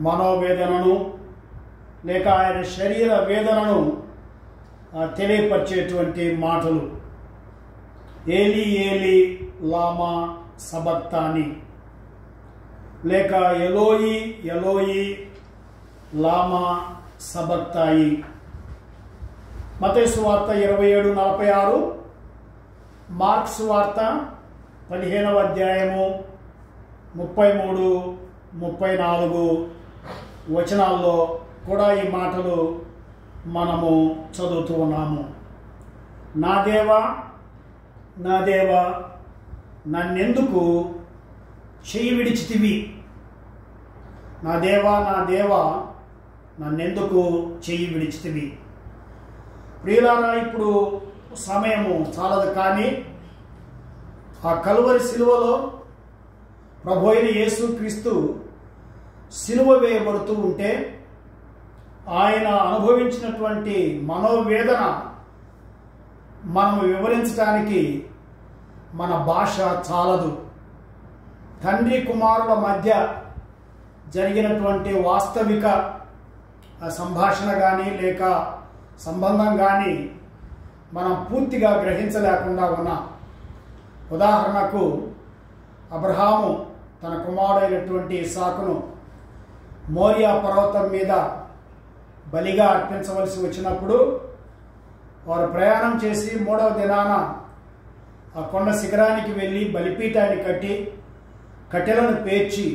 మనోవేదనను లేక ఆయన శరీర వేదనను తెలియపరిచేటువంటి మాటలు. ఏలి ఏలి లామా సబక్తాని లేక ఎలోయి ఎలోయి లామా సబక్తాయి. మత్తయి సువార్త 27:46, మార్కు సువార్త 15వ అధ్యాయము 33-34 వచనాల్లో కూడా ఈ మాటలు మనము చదువుతూ ఉన్నాము. నా దేవా నా దేవా నన్నెందుకు చెయ్యి విడిచితివి. నా దేవా నా దేవా నన్నెందుకు చెయ్యి విడిచితివి. ప్రియులారా, ఇప్పుడు సమయము చాలదు, కానీ ఆ కలువరి శిలువలో ప్రభు అయిన యేసుక్రీస్తు శిలువ వేయబడుతూ ఉంటే ఆయన అనుభవించినటువంటి మనోవేదన మనము వివరించడానికి మన భాష చాలదు. తండ్రి కుమారుల మధ్య జరిగినటువంటి వాస్తవిక సంభాషణ కానీ లేక సంబంధం కానీ మనం పూర్తిగా గ్రహించలేకుండా ఉన్నాం. ఉదాహరణకు అబ్రహాము తన కుమారుడైనటువంటి ఇస్సాకును మోరియా పర్వతం మీద బలిగా అర్పించవలసి వచ్చినప్పుడు వారు ప్రయాణం చేసి 3వ దినాన ఆ కొండ శిఖరానికి వెళ్ళి బలిపీఠాన్ని కట్టి కట్టెలను పేర్చి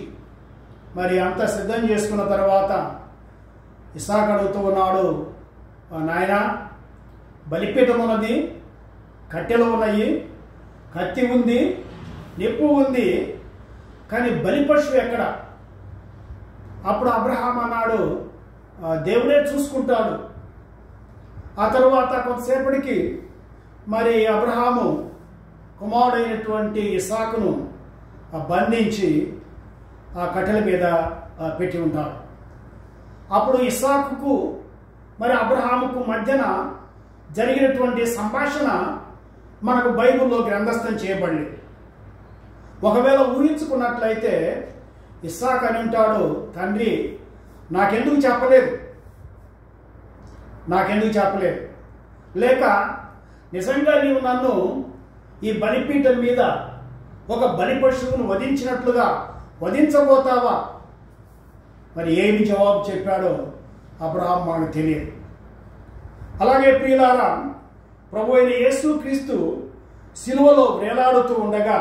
మరి అంత సిద్ధం చేసుకున్న తర్వాత ఇస్సాకు అడుగుతూ ఉన్నాడు, నాయనా బలిపీఠం ఉన్నది, కట్టెలు ఉన్నాయి, కత్తి ఉంది, నిప్పు ఉంది, కానీ బలిపశువు ఎక్కడ? అప్పుడు అబ్రహాం అన్నాడు, దేవుడే చూసుకుంటాడు. ఆ తరువాత కొంతసేపటికి మరి అబ్రహాము కుమారుడైనటువంటి ఇస్సాకును బంధించి ఆ కట్టెల మీద పెట్టి ఉంటాడు. అప్పుడు ఇస్సాకుకు మరి అబ్రహాముకు మధ్యన జరిగినటువంటి సంభాషణ మనకు బైబిల్లో గ్రంథస్థం చేయబడలేదు. ఒకవేళ ఊహించుకున్నట్లయితే ఇస్సాకు అని ఉంటాడు, తండ్రి నాకెందుకు చెప్పలేదు, లేక నిజంగా నీవు నన్ను ఈ బలిపీఠం మీద ఒక బలి పశువును వధించినట్లుగా వధించబోతావా? మరి ఏమి జవాబు చెప్పాడో అబ్రహాం మనకు తెలియదు. అలాగే ప్రియులారా, ప్రభు అయిన యేసుక్రీస్తు సిలువలో వేలాడుతూ ఉండగా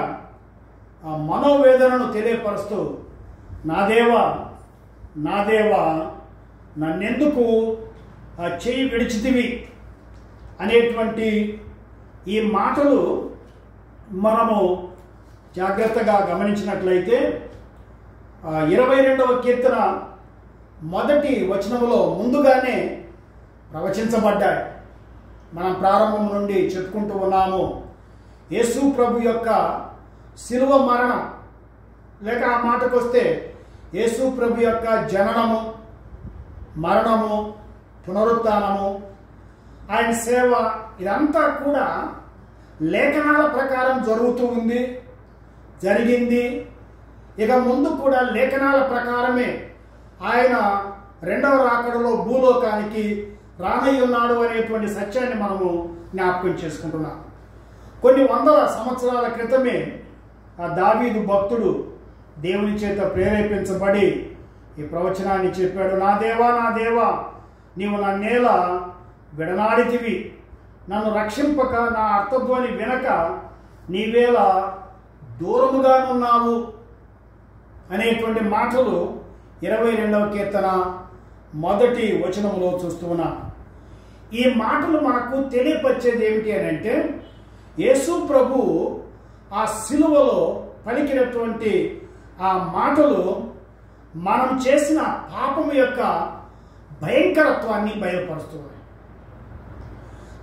ఆ మనోవేదనను తెలియపరుస్తూ నా దేవా నన్నెందుకు ఆ చెయ్యి విడిచితివి అనేటువంటి ఈ మాటలు మనము జాగ్రత్తగా గమనించినట్లయితే 22వ కీర్తన మొదటి వచనములో ముందుగానే ప్రవచించబడ్డాయి. మనం ప్రారంభం నుండి చెప్పుకుంటూ ఉన్నాము. యేసు ప్రభు యొక్క శిలువ మరణం, లేక ఆ మాటకు వస్తే యేసు ప్రభు యొక్క జననము, మరణము, పునరుత్థానము, ఆయన సేవ, ఇదంతా కూడా లేఖనాల ప్రకారం జరుగుతూ ఉంది, జరిగింది. ఇక ముందు కూడా లేఖనాల ప్రకారమే ఆయన రెండవ రాకడలో భూలోకానికి రానయ్యున్నాడు అనేటువంటి సత్యాన్ని మనము జ్ఞాపకం చేసుకుంటున్నాం. కొన్ని వందల సంవత్సరాల క్రితమే ఆ దావీదు భక్తుడు దేవుని చేత ప్రేరేపించబడి ఈ ప్రవచనాన్ని చెప్పాడు. నా దేవా నీవు నా నేల విడనాడితివి, నన్ను రక్షింపక నా అర్థధ్వని వినక నీవేళ దూరముగానున్నావు అనేటువంటి మాటలు 22వ కీర్తన మొదటి వచనములో చూస్తూ ఉన్నాం. ఈ మాటలు మనకు తెలియపరిచేది ఏమిటి అని అంటే, యేసు ప్రభు ఆ సిలువలో పలికినటువంటి ఆ మాటలు మనం చేసిన పాపము యొక్క భయంకరత్వాన్ని బయలుపరుస్తున్నాయి.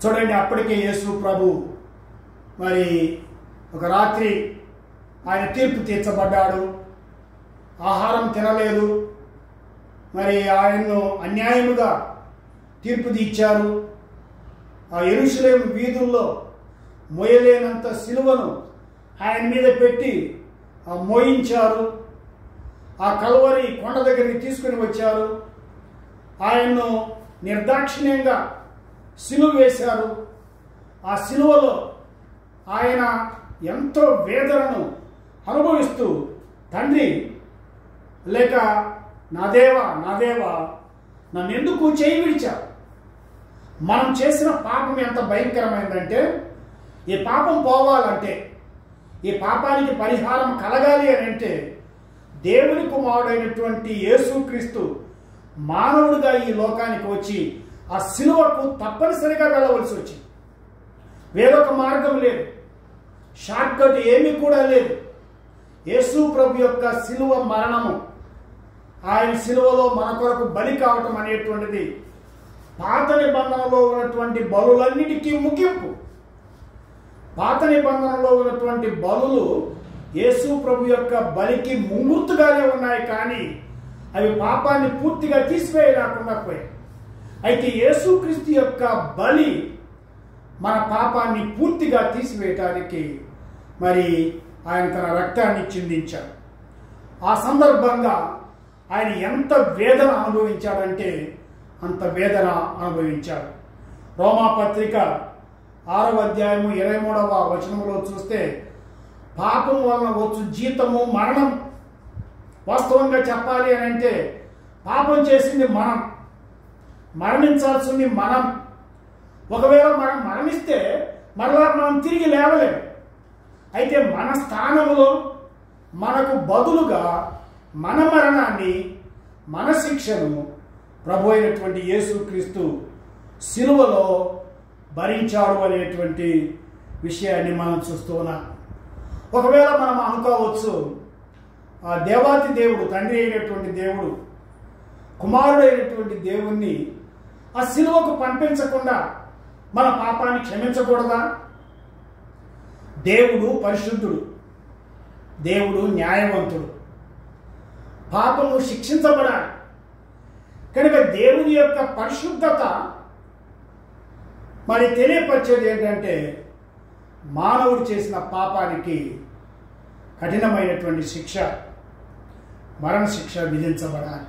చూడండి, అప్పటికే యేసు ప్రభు మరి ఒక రాత్రి ఆయన తీర్పు తీర్చబడ్డాడు, ఆహారం తినలేదు, మరి ఆయన్ను అన్యాయముగా తీర్పు తీర్చారు. ఆ యెరూషలేము వీధుల్లో మోయలేనంత సిలువను ఆయన మీద పెట్టి మోయించారు. ఆ కల్వరి కొండ దగ్గరికి తీసుకుని వచ్చారు, ఆయన్ను నిర్దాక్షిణ్యంగా సిలువ వేశారు. ఆ సిలువలో ఆయన ఎంతో వేదనను అనుభవిస్తూ తండ్రి, లేక నా దేవా నన్ను ఎందుకు చేయి విడిచావు? మనం చేసిన పాపం ఎంత భయంకరమైందంటే, ఈ పాపం పోవాలంటే, ఈ పాపానికి పరిహారం కలగాలి అని అంటే దేవుని కుమారుడైనటువంటి యేసుక్రీస్తు మానవుడిగా ఈ లోకానికి వచ్చి ఆ సిలువకు తప్పనిసరిగా వెళ్ళవలసి వచ్చింది. వేరొక మార్గం లేదు, షార్ట్కట్ ఏమీ కూడా లేదు. యేసు ప్రభు యొక్క సిలువ మరణము, ఆయన సిలువలో మన కొరకు బలి కావటం అనేటువంటిది పాత నిబంధనలో ఉన్నటువంటి బలులన్నిటికీ ముగింపు. పాత నిబంధనలో ఉన్నటువంటి బలులు యేసు ప్రభు యొక్క బలికి ముంగుర్తుగానే ఉన్నాయి, కానీ అవి పాపాన్ని పూర్తిగా తీసివేయలేకుండా పోయాయి. అయితే యేసుక్రీస్తు యొక్క బలి మన పాపాన్ని పూర్తిగా తీసివేయటానికి మరి ఆయన తన రక్తాన్ని చిందించాడు. ఆ సందర్భంగా ఆయన ఎంత వేదన అనుభవించాడంటే అంత వేదన అనుభవించాడు. రోమాపత్రిక 6వ అధ్యాయము 23వ వచనములో చూస్తే, పాపం వలన వచ్చు జీతము మరణం. వాస్తవంగా చెప్పాలి అని అంటే పాపం చేసింది మనం, మరణించాల్సింది మనం. ఒకవేళ మనం మరణిస్తే మరలా మనం తిరిగి లేవలేము. అయితే మన స్థానంలో మనకు బదులుగా మన మరణాన్ని, మన శిక్షను ప్రభు అయినటువంటి యేసుక్రీస్తు సిలువలో భరించాడు అనేటువంటి విషయాన్ని మనం చూస్తూ ఉన్నాం. ఒకవేళ మనం అనుకోవచ్చు, ఆ దేవాతి దేవుడు, తండ్రి అయినటువంటి దేవుడు కుమారుడైనటువంటి దేవుణ్ణి ఆ సిలువకు పంపించకుండా మన పాపాన్ని క్షమించకూడదా? దేవుడు పరిశుద్ధుడు, దేవుడు న్యాయవంతుడు, పాపము శిక్షించబడాలి. కనుక దేవుని యొక్క పరిశుద్ధత మరి తెలియపరిచేది ఏంటంటే, మానవుడు చేసిన పాపానికి కఠినమైనటువంటి శిక్ష, మరణశిక్ష విధించబడాలి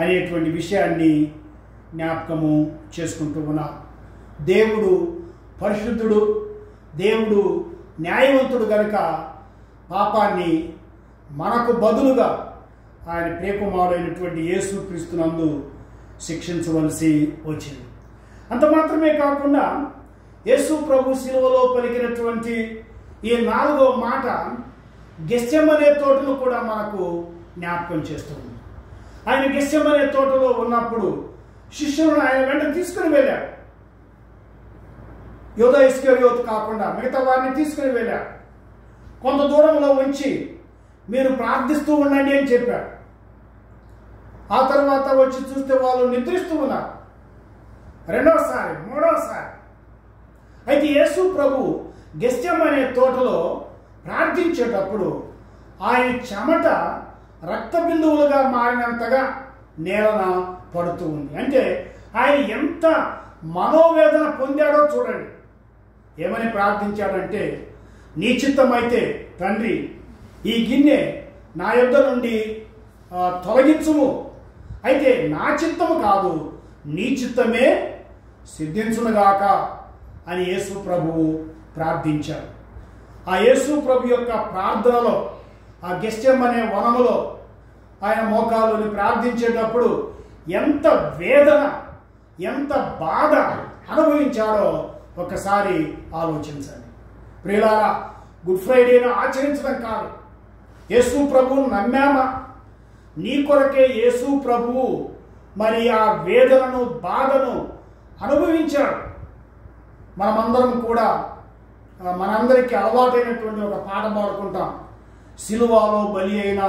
అనేటువంటి విషయాన్ని జ్ఞాపకము చేసుకుంటూ ఉన్నాం. దేవుడు పరిశుద్ధుడు, దేవుడు న్యాయవంతుడు గనుక పాపాన్ని మనకు బదులుగా ఆయన ప్రియకుమారుడైనటువంటి యేసుక్రీస్తునందు శిక్షించవలసి వచ్చింది. అంత మాత్రమే కాకుండా యేసు ప్రభు శిలువలో పలికినటువంటి ఈ 4వ మాట గెత్సెమనే తోటను కూడా మనకు జ్ఞాపకం చేస్తుంది. ఆయన గెత్సెమనే తోటలో ఉన్నప్పుడు శిష్యులను ఆయన వెంట తీసుకుని వెళ్ళాడు. యూదా ఇస్కరియోతు కాకుండా మిగతా వారిని తీసుకుని వెళ్ళాడు. కొంత దూరంలో ఉంచి మీరు ప్రార్థిస్తూ ఉండండి అని చెప్పాడు. ఆ తర్వాత వచ్చి చూస్తే వాళ్ళు నిద్రిస్తూ ఉన్నారు. రెండోసారి, మూడోసారి. అయితే యేసు ప్రభు గెత్సెమనే తోటలో ప్రార్థించేటప్పుడు ఆయన చెమట రక్త బిందువులుగా మారినంతగా నేలన పడుతూ ఉంది. అంటే ఆయన ఎంత మనోవేదన పొందాడో చూడండి. ఏమని ప్రార్థించాడంటే, నీ చిత్తమైతే తండ్రి ఈ గిన్నె నా యొద్ద నుండి తొలగించుము, అయితే నా చిత్తము కాదు నీ చిత్తమే సిద్ధించునుగాక అని యేసు ప్రభువు ప్రార్థించాడు. ఆ యేసు ప్రభు యొక్క ప్రార్థనలో ఆ గెత్సెమనే వనములో ఆయన మోకాలుని ప్రార్థించేటప్పుడు ఎంత వేదన, ఎంత బాధ అనుభవించాడో ఒకసారి ఆలోచించండి. ప్రియులారా, గుడ్ ఫ్రైడేను ఆచరించడం కాదు, యేసు ప్రభువును నమ్మామా, నీ కొరకే యేసు ప్రభువు మరి ఆ వేదనను, బాధను అనుభవించాడు. మనమందరం కూడా మనందరికీ అలవాటైనటువంటి ఒక పాట పాడుకుంటాం. సిలువలో బలి అయిన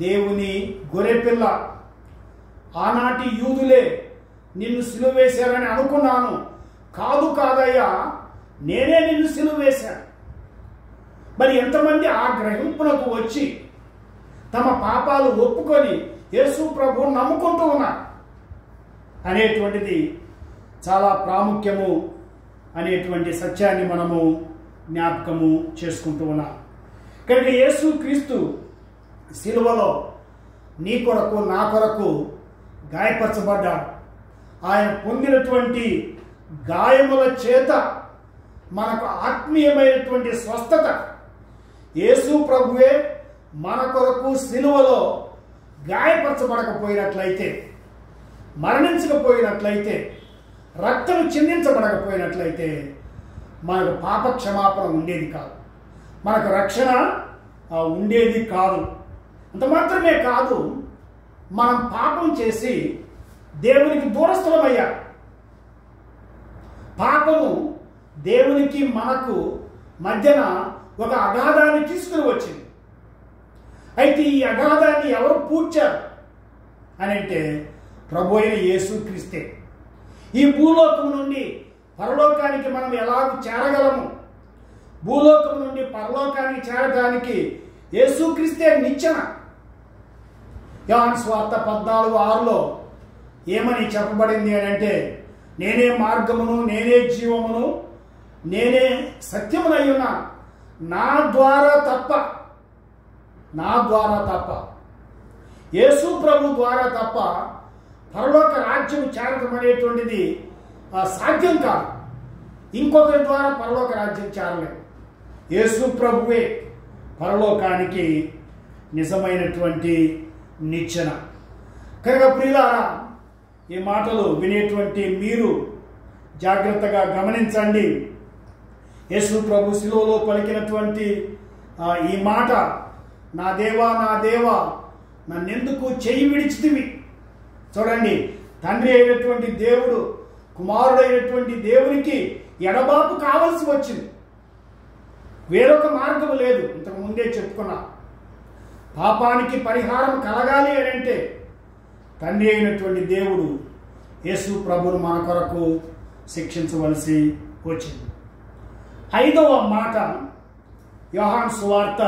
దేవుని గొర్రెపిల్ల, ఆనాటి యూదులే నిన్ను సిలువ వేశారని అనుకున్నాను, కాదు కాదయ్యా నేనే నిన్ను సిలువ వేశాను. మరి ఎంతమంది ఆ గ్రహింపునకు వచ్చి తమ పాపాలు ఒప్పుకొని యేసు ప్రభువును నమ్ముకుంటూ ఉన్నారు అనేటువంటిది చాలా ప్రాముఖ్యము అనేటువంటి సత్యాన్ని మనము జ్ఞాపకము చేసుకుంటూ ఉన్నాం. కనుక యేసు క్రీస్తు సిలువలో నీ కొరకు, నా కొరకు గాయపరచబడ్డాడు. ఆయన పొందినటువంటి గాయముల చేత మనకు ఆత్మీయమైనటువంటి స్వస్థత. యేసు ప్రభువే మన కొరకు సిలువలో గాయపరచబడకపోయినట్లయితే, మరణించకపోయినట్లయితే, రక్తం చిందించబడకపోయినట్లయితే మనకు పాప క్షమాపణ ఉండేది కాదు, మనకు రక్షణ ఉండేది కాదు. అంత మాత్రమే కాదు, మనం పాపం చేసి దేవునికి దూరస్థులమయ్యా. పాపము దేవునికి మనకు మధ్యన ఒక అగాధాన్ని తీసుకుని వచ్చింది. అయితే ఈ అగాధాన్ని ఎవరు పూడ్చారు అని అంటే ప్రభు అయిన యేసుక్రీస్తే. ఈ భూలోకం నుండి పరలోకానికి మనం ఎలాగూ చేరగలము, భూలోకం నుండి పరలోకానికి చేరడానికి యేసుక్రీస్తే నిచ్చెన. యోహాను సువార్త 14:6లో ఏమని చెప్పబడింది అని అంటే, నేనే మార్గమును, నేనే జీవమును, నేనే సత్యమునై ఉన్నాను, నా ద్వారా తప్ప యేసు ప్రభు ద్వారా తప్ప పరలోక రాజ్యం చేరడం అనేటువంటిది సాధ్యం కాదు. ఇంకొకరి ద్వారా పరలోక రాజ్యం చేరలేదు. యేసు ప్రభువే పరలోకానికి నిజమైనటువంటి నిచ్చెన. కనుక ప్రియులారా, ఈ మాటలు వినేటువంటి మీరు జాగ్రత్తగా గమనించండి. యేసు ప్రభు శిలువలో పలికినటువంటి ఈ మాట, నా దేవా నా దేవా నన్నెందుకు చెయ్యి విడిచితివి. చూడండి, తండ్రి అయినటువంటి దేవుడు కుమారుడైనటువంటి దేవునికి ఎడబాపు కావలసి వచ్చింది. వేరొక మార్గం లేదు. ఇంతకు ముందే చెప్పుకున్నా, పాపానికి పరిహారం కలగాలి అని అంటే తండ్రి అయినటువంటి దేవుడు యేసు ప్రభువును మన కొరకు శిక్షించవలసి వచ్చింది. 5వ మాట యోహాను సువార్త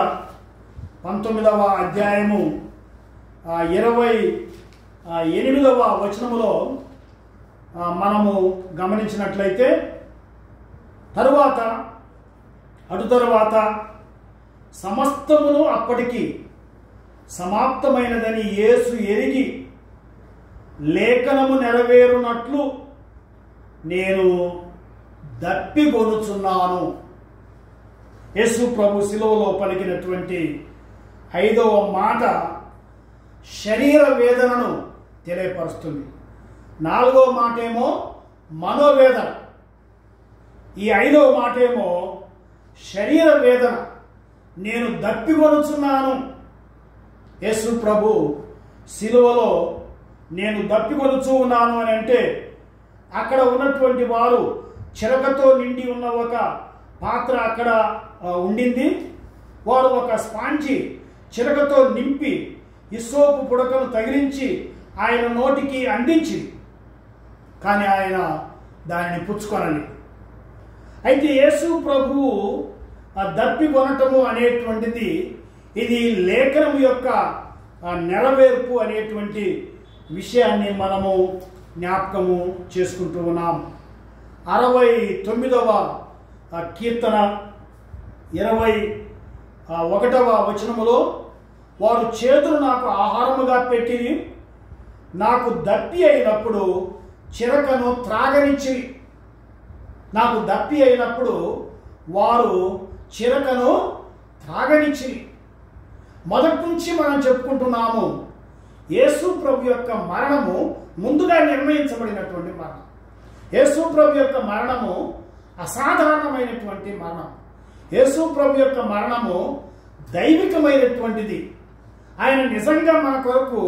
19వ అధ్యాయము 28వ వచనములో మనము గమనించినట్లయితే, తరువాత అటు తరువాత సమస్తమును అప్పటికి సమాప్తమైనదని యేసు ఎరిగి లేఖనము నెరవేరునట్లు నేను దప్పిగొనుచున్నాను. యేసు ప్రభు శిలువలో పలికినటువంటి 5వ మాట శరీర వేదనను తెలియపరుస్తుంది. 4వ మాట ఏమో మనోవేదన, ఈ 5వ మాట ఏమో శరీర వేదన. నేను దప్పిగొనుచున్నాను. యేసు ప్రభు శిలువలో నేను దప్పిగొనుచు ఉన్నాను అని అంటే అక్కడ ఉన్నటువంటి వారు చిరకతో నిండి ఉన్న ఒక పాత్ర అక్కడ ఉండింది. వారు ఒక స్పాంజి చిరకతో నింపి ఇసోపు పుడకను తగిలించి ఆయన నోటికి అందించి, కానీ ఆయన దానిని పుచ్చుకొనలేదు. అయితే యేసు ప్రభువు దప్పి కొనటము అనేటువంటిది ఇది లేఖనము యొక్క నెరవేర్పు అనేటువంటి విషయాన్ని మనము జ్ఞాపకము చేసుకుంటూ ఉన్నాం. 69వ కీర్తన 21వ వచనములో వారు చేతులు నాకు ఆహారముగా పెట్టి నాకు దప్పి అయినప్పుడు చిరకను త్రాగనిచ్చి. నాకు దప్పి అయినప్పుడు వారు చిరకను త్రాగనిచ్చి. మొదటి నుంచి మనం చెప్పుకుంటున్నాము యేసు ప్రభు యొక్క మరణము ముందుగా నిర్ణయించబడినటువంటి మరణం. యేసు ప్రభు యొక్క మరణము అసాధారణమైనటువంటి మరణం. యేసు ప్రభు యొక్క మరణము దైవికమైనటువంటిది. ఆయన నిజంగా మన కొరకు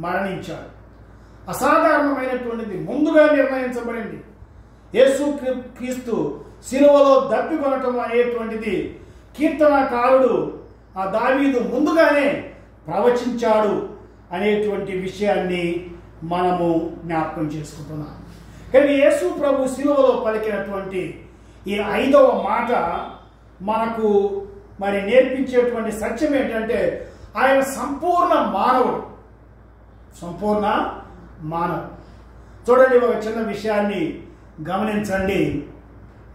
మరణించాడు. అసాధారణమైనటువంటిది, ముందుగా నిర్ణయించబడింది. యేసు క్రీస్తు శిలువలో దప్పికొనటం అనేటువంటిది కీర్తనకారుడు దావీదు ముందుగానే ప్రవచించాడు అనేటువంటి విషయాన్ని మనము జ్ఞాపకం చేసుకుంటున్నాం. కానీ యేసు ప్రభు శిలువలో పలికినటువంటి ఈ 5వ మాట మనకు మరి నేర్పించేటువంటి సత్యం ఏంటంటే ఆయన సంపూర్ణ మానవుడు. సంపూర్ణ మానవుడు. చూడండి, ఒక చిన్న విషయాన్ని గమనించండి.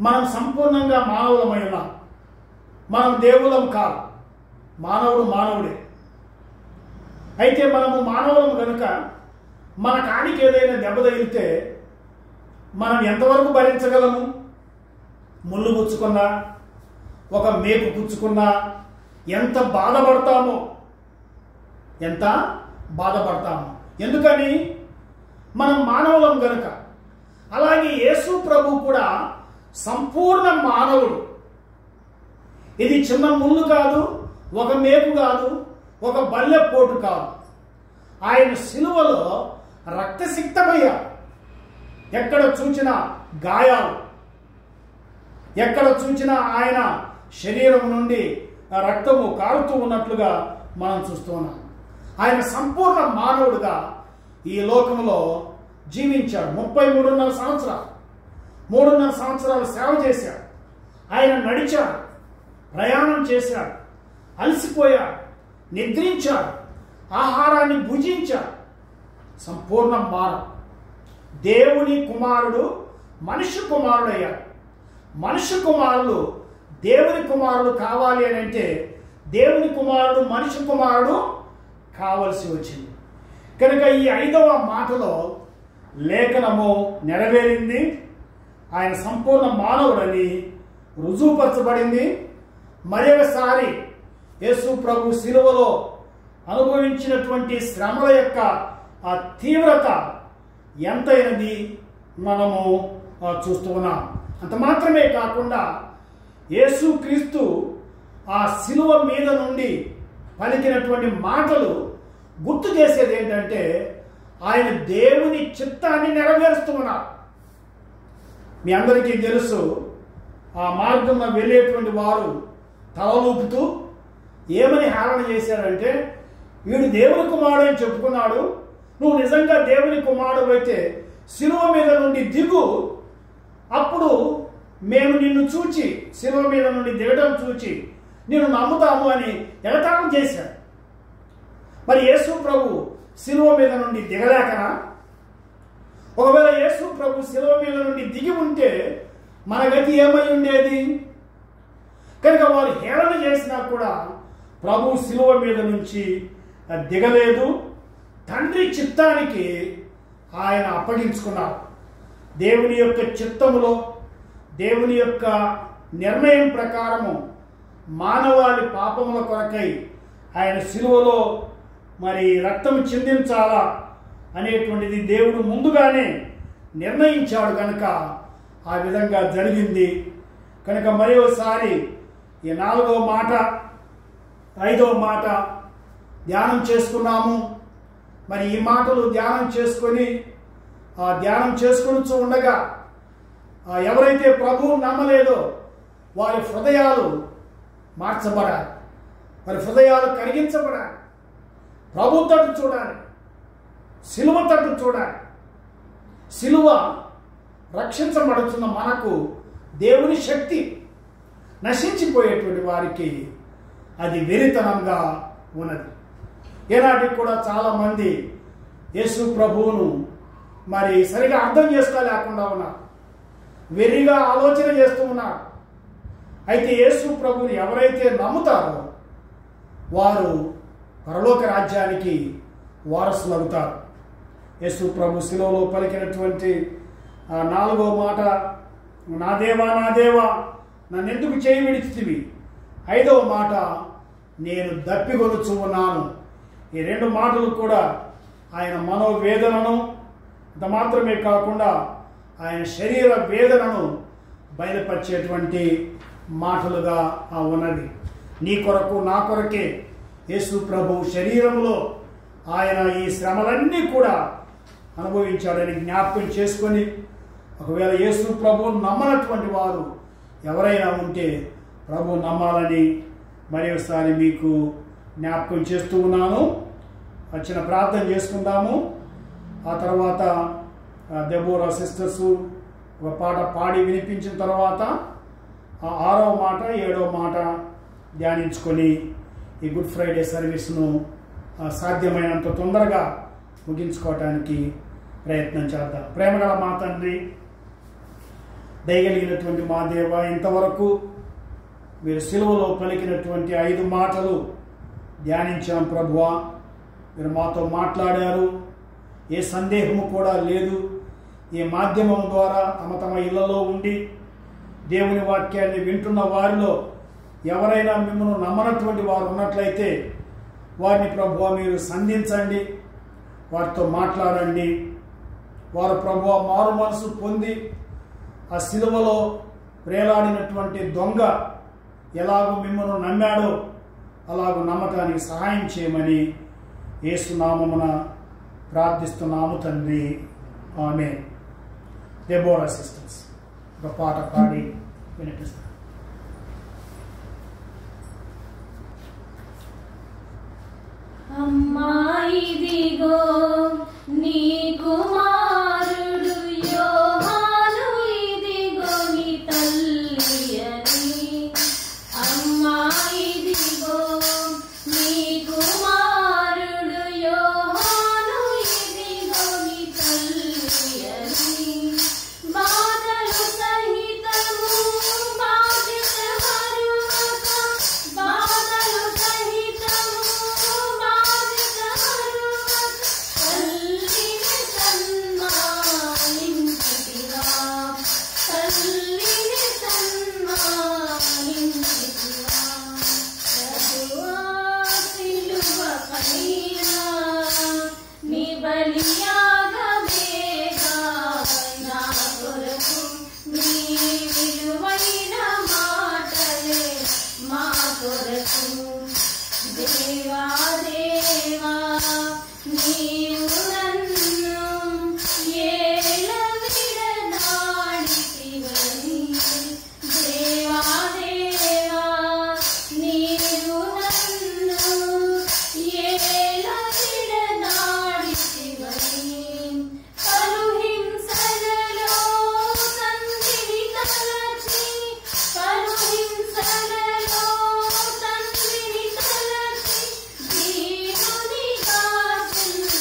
మనం సంపూర్ణంగా మానవులమై ఉన్నాం. మనం దేవులం కాదు. మానవుడు మానవుడే. అయితే మనము మానవులం కనుక మన కానికి ఏదైనా దెబ్బ తగిలితే మనం ఎంతవరకు భరించగలము? ముళ్ళు గుచ్చుకున్నా, ఒక మేకు గుచ్చుకున్నా ఎంత బాధపడతామో, ఎంత బాధపడతామో. ఎందుకని? మనం మానవులం కనుక. అలాగే యేసు ప్రభు కూడా సంపూర్ణ మానవుడు. ఇది చిన్న ముళ్ళు కాదు, ఒక మేకు కాదు, ఒక బల్లె పోటు కాదు. ఆయన శిలువలో రక్తసిక్తమయ్యాడు. ఎక్కడ చూచినా గాయాలు, ఎక్కడ చూచినా ఆయన శరీరం నుండి రక్తము కారుతూ ఉన్నట్లుగా మనం చూస్తున్నాం. ఆయన సంపూర్ణ మానవుడుగా ఈ లోకంలో జీవించాడు. 33.5 సంవత్సరాలు, 3.5 సంవత్సరాలు సేవ చేశాడు. ఆయన నడిచాడు, ప్రయాణం చేశాడు, అలసిపోయాడు, నిద్రించాడు, ఆహారాన్ని భుజించాడు. సంపూర్ణ మానవుడు. దేవుని కుమారుడు మనుష్య కుమారుడు అయ్యాడు. మనుష్య కుమారుడు దేవుని కుమారుడు కావాలి అని అంటే దేవుని కుమారుడు మనుష్య కుమారుడు కావలసి వచ్చింది. కనుక ఈ 5వ మాటలో లేఖనము నెరవేరింది. ఆయన సంపూర్ణ మానవుడని రుజువుపరచబడింది. మరొకసారి యేసు ప్రభు శిలువలో అనుభవించినటువంటి శ్రమల యొక్క ఆ తీవ్రత ఎంతైనది మనము చూస్తూ ఉన్నాం. అంత మాత్రమే కాకుండా యేసు క్రీస్తు ఆ శిలువ మీద నుండి పలికినటువంటి మాటలు గుర్తు చేసేది ఏంటంటే ఆయన దేవుని చిత్తాన్ని నెరవేరుస్తూ ఉన్నారు. మీ అందరికీ తెలుసు, ఆ మార్గంలో వెళ్ళేటువంటి వారు తలలూపుతూ ఏమని హేళన చేశారంటే, వీడు దేవుని కుమారుడు అని చెప్పుకున్నాడు, నువ్వు నిజంగా దేవుని కుమారుడు అయితే శిలువ మీద నుండి దిగు, అప్పుడు మేము నిన్ను చూచి శిలువ మీద నుండి దిగడం చూచి నిన్ను నమ్ముతాము అని ఎగతాళం చేశాడు. మరి యేసు ప్రభు శిలువ మీద నుండి దిగలేకనా? ఒకవేళ యేసు ప్రభు శిలువ మీద నుండి దిగి ఉంటే మన గతి ఏమై ఉండేది? కనుక వారు హేళన చేసినా కూడా ప్రభు శిలువ మీద నుంచి దిగలేదు. తండ్రి చిత్తానికి ఆయన అప్పగించుకున్నారు. దేవుని యొక్క చిత్తములో, దేవుని యొక్క నిర్ణయం ప్రకారము మానవాళి పాపముల కొరకై ఆయన శిలువలో మరి రక్తం చిందించాలా అనేటువంటిది దేవుడు ముందుగానే నిర్ణయించాడు. కనుక ఆ విధంగా జరిగింది. కనుక మరి ఒకసారి ఈ 4వ మాట 5వ మాట ధ్యానం చేసుకున్నాము. మరి ఈ మాటలు ధ్యానం చేసుకొని ఉండగా ఎవరైతే ప్రభువు నమ్మలేదో వారి హృదయాలు మార్చబడాలి, వారి హృదయాలు కరిగించబడాలి. ప్రభు తట్టు చూడాలి, సిలువ తట్టు చూడాలి. సిలువ రక్షించబడుతున్న మనకు దేవుని శక్తి, నశించిపోయేటువంటి వారికి అది వెరితనంగా ఉన్నది. ఏనాటికి కూడా చాలామంది యేసు ప్రభువును మరి సరిగా అర్థం చేసుకోలేకుండా ఉన్నారు, వెర్రిగా ఆలోచన చేస్తూ ఉన్నారు. అయితే యేసు ప్రభువుని ఎవరైతే నమ్ముతారో వారు పరలోక రాజ్యానికి వారసులవుతారు. యేసు ప్రభు శిలువలో పలికినటువంటి 4వ మాట, నా దేవా నా దేవా నన్నెందుకు చేయి విడిచితివి. 5వ మాట, నేను దప్పిగొనుచు ఉన్నాను. ఈ 2 మాటలు కూడా ఆయన మనోవేదనను, అంత మాత్రమే కాకుండా ఆయన శరీర వేదనను బయలుపరిచేటువంటి మాటలుగా ఉన్నది. నీ కొరకు నా కొరకే యేసు ప్రభు శరీరంలో ఆయన ఈ శ్రమలన్నీ కూడా అనుభవించాడని జ్ఞాపకం చేసుకొని, ఒకవేళ యేసు ప్రభు నమ్మనటువంటి వారు ఎవరైనా ఉంటే ప్రభు నమ్మాలని మరి ఒకసారి మీకు జ్ఞాపకం చేస్తూ ఉన్నాను. వచ్చిన ప్రార్థన చేసుకుందాము. ఆ తర్వాత దెబోరా సిస్టర్స్ ఒక పాట పాడి వినిపించిన తర్వాత 6వ మాట 7వ మాట ధ్యానించుకొని ఈ గుడ్ ఫ్రైడే సర్వీస్ను సాధ్యమైనంత తొందరగా ముగించుకోవటానికి ప్రయత్నం చేద్దాం. ప్రేమగల మా తండ్రి, దయగలిగినటువంటి మా దేవ, ఇంతవరకు మీరు సిలువలో పలికినటువంటి 5 మాటలు ధ్యానించాం ప్రభువా. మీరు మాతో మాట్లాడారు, ఏ సందేహము కూడా లేదు. ఈ మాధ్యమం ద్వారా తమ ఇళ్లలో ఉండి దేవుని వాక్యాన్ని వింటున్న వారిలో ఎవరైనా మిమ్మల్ని నమ్మనటువంటి వారు ఉన్నట్లయితే వారిని ప్రభువా మీరు సంధించండి, వారితో మాట్లాడండి. వారు ప్రభువా మారు మనసు పొంది ఆ సిలువలో వేలాడినటువంటి దొంగ ఎలాగో మిమ్మల్ని నమ్మాడో అలాగూ నమ్మటానికి సహాయం చేయమని యేసు నామమున ప్రార్థిస్తున్నాము తండ్రి, ఆమేన్. దెబోరా సిస్టర్స్ ఒక పాట పాడి వినిపిస్తారు. అమ్మా ఇదిగో నీ కుమారుడు యోహాను, ఇదిగో నీ తల్లి అని. అమ్మా ఇదిగో నీ కుమారుడు యోహాను, ఇదిగో నీ తల్లి అని. బాధలు సహితము బాధ్యత మరువక, బాధలు సహితము బాధ్యత మరువక, తల్లిని సన్మానించితివా, తల్లిని సన్మానించితివా. ప్రభువా సిలువ పైన నీ బలియాగమేగా, నా కొరకు నీ విలువైన మాటలే మా కొరకు. దేవా దేవా నీవు నన్ను ఏల విడనాడితివని. దేవా దేవా నీవు నన్ను ఏల విడనాడితివని. పలు హింసలలో తండ్రిని తలచి, పలు హింసలలో తండ్రిని తలచి, దీనునిగా చిన్న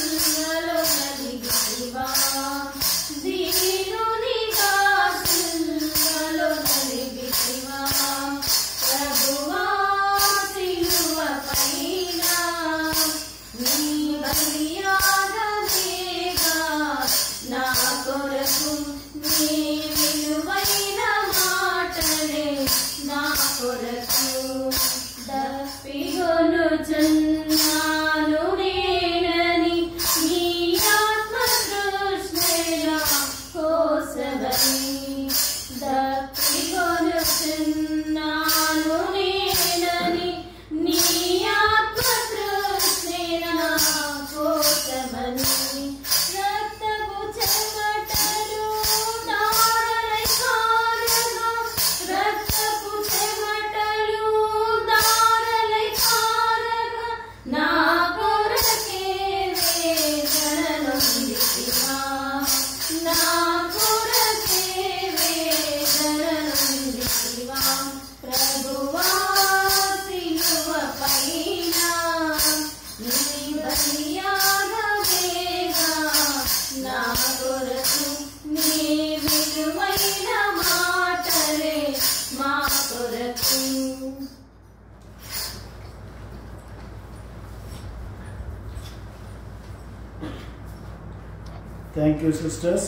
థ్యాంక్ యూ సిస్టర్స్.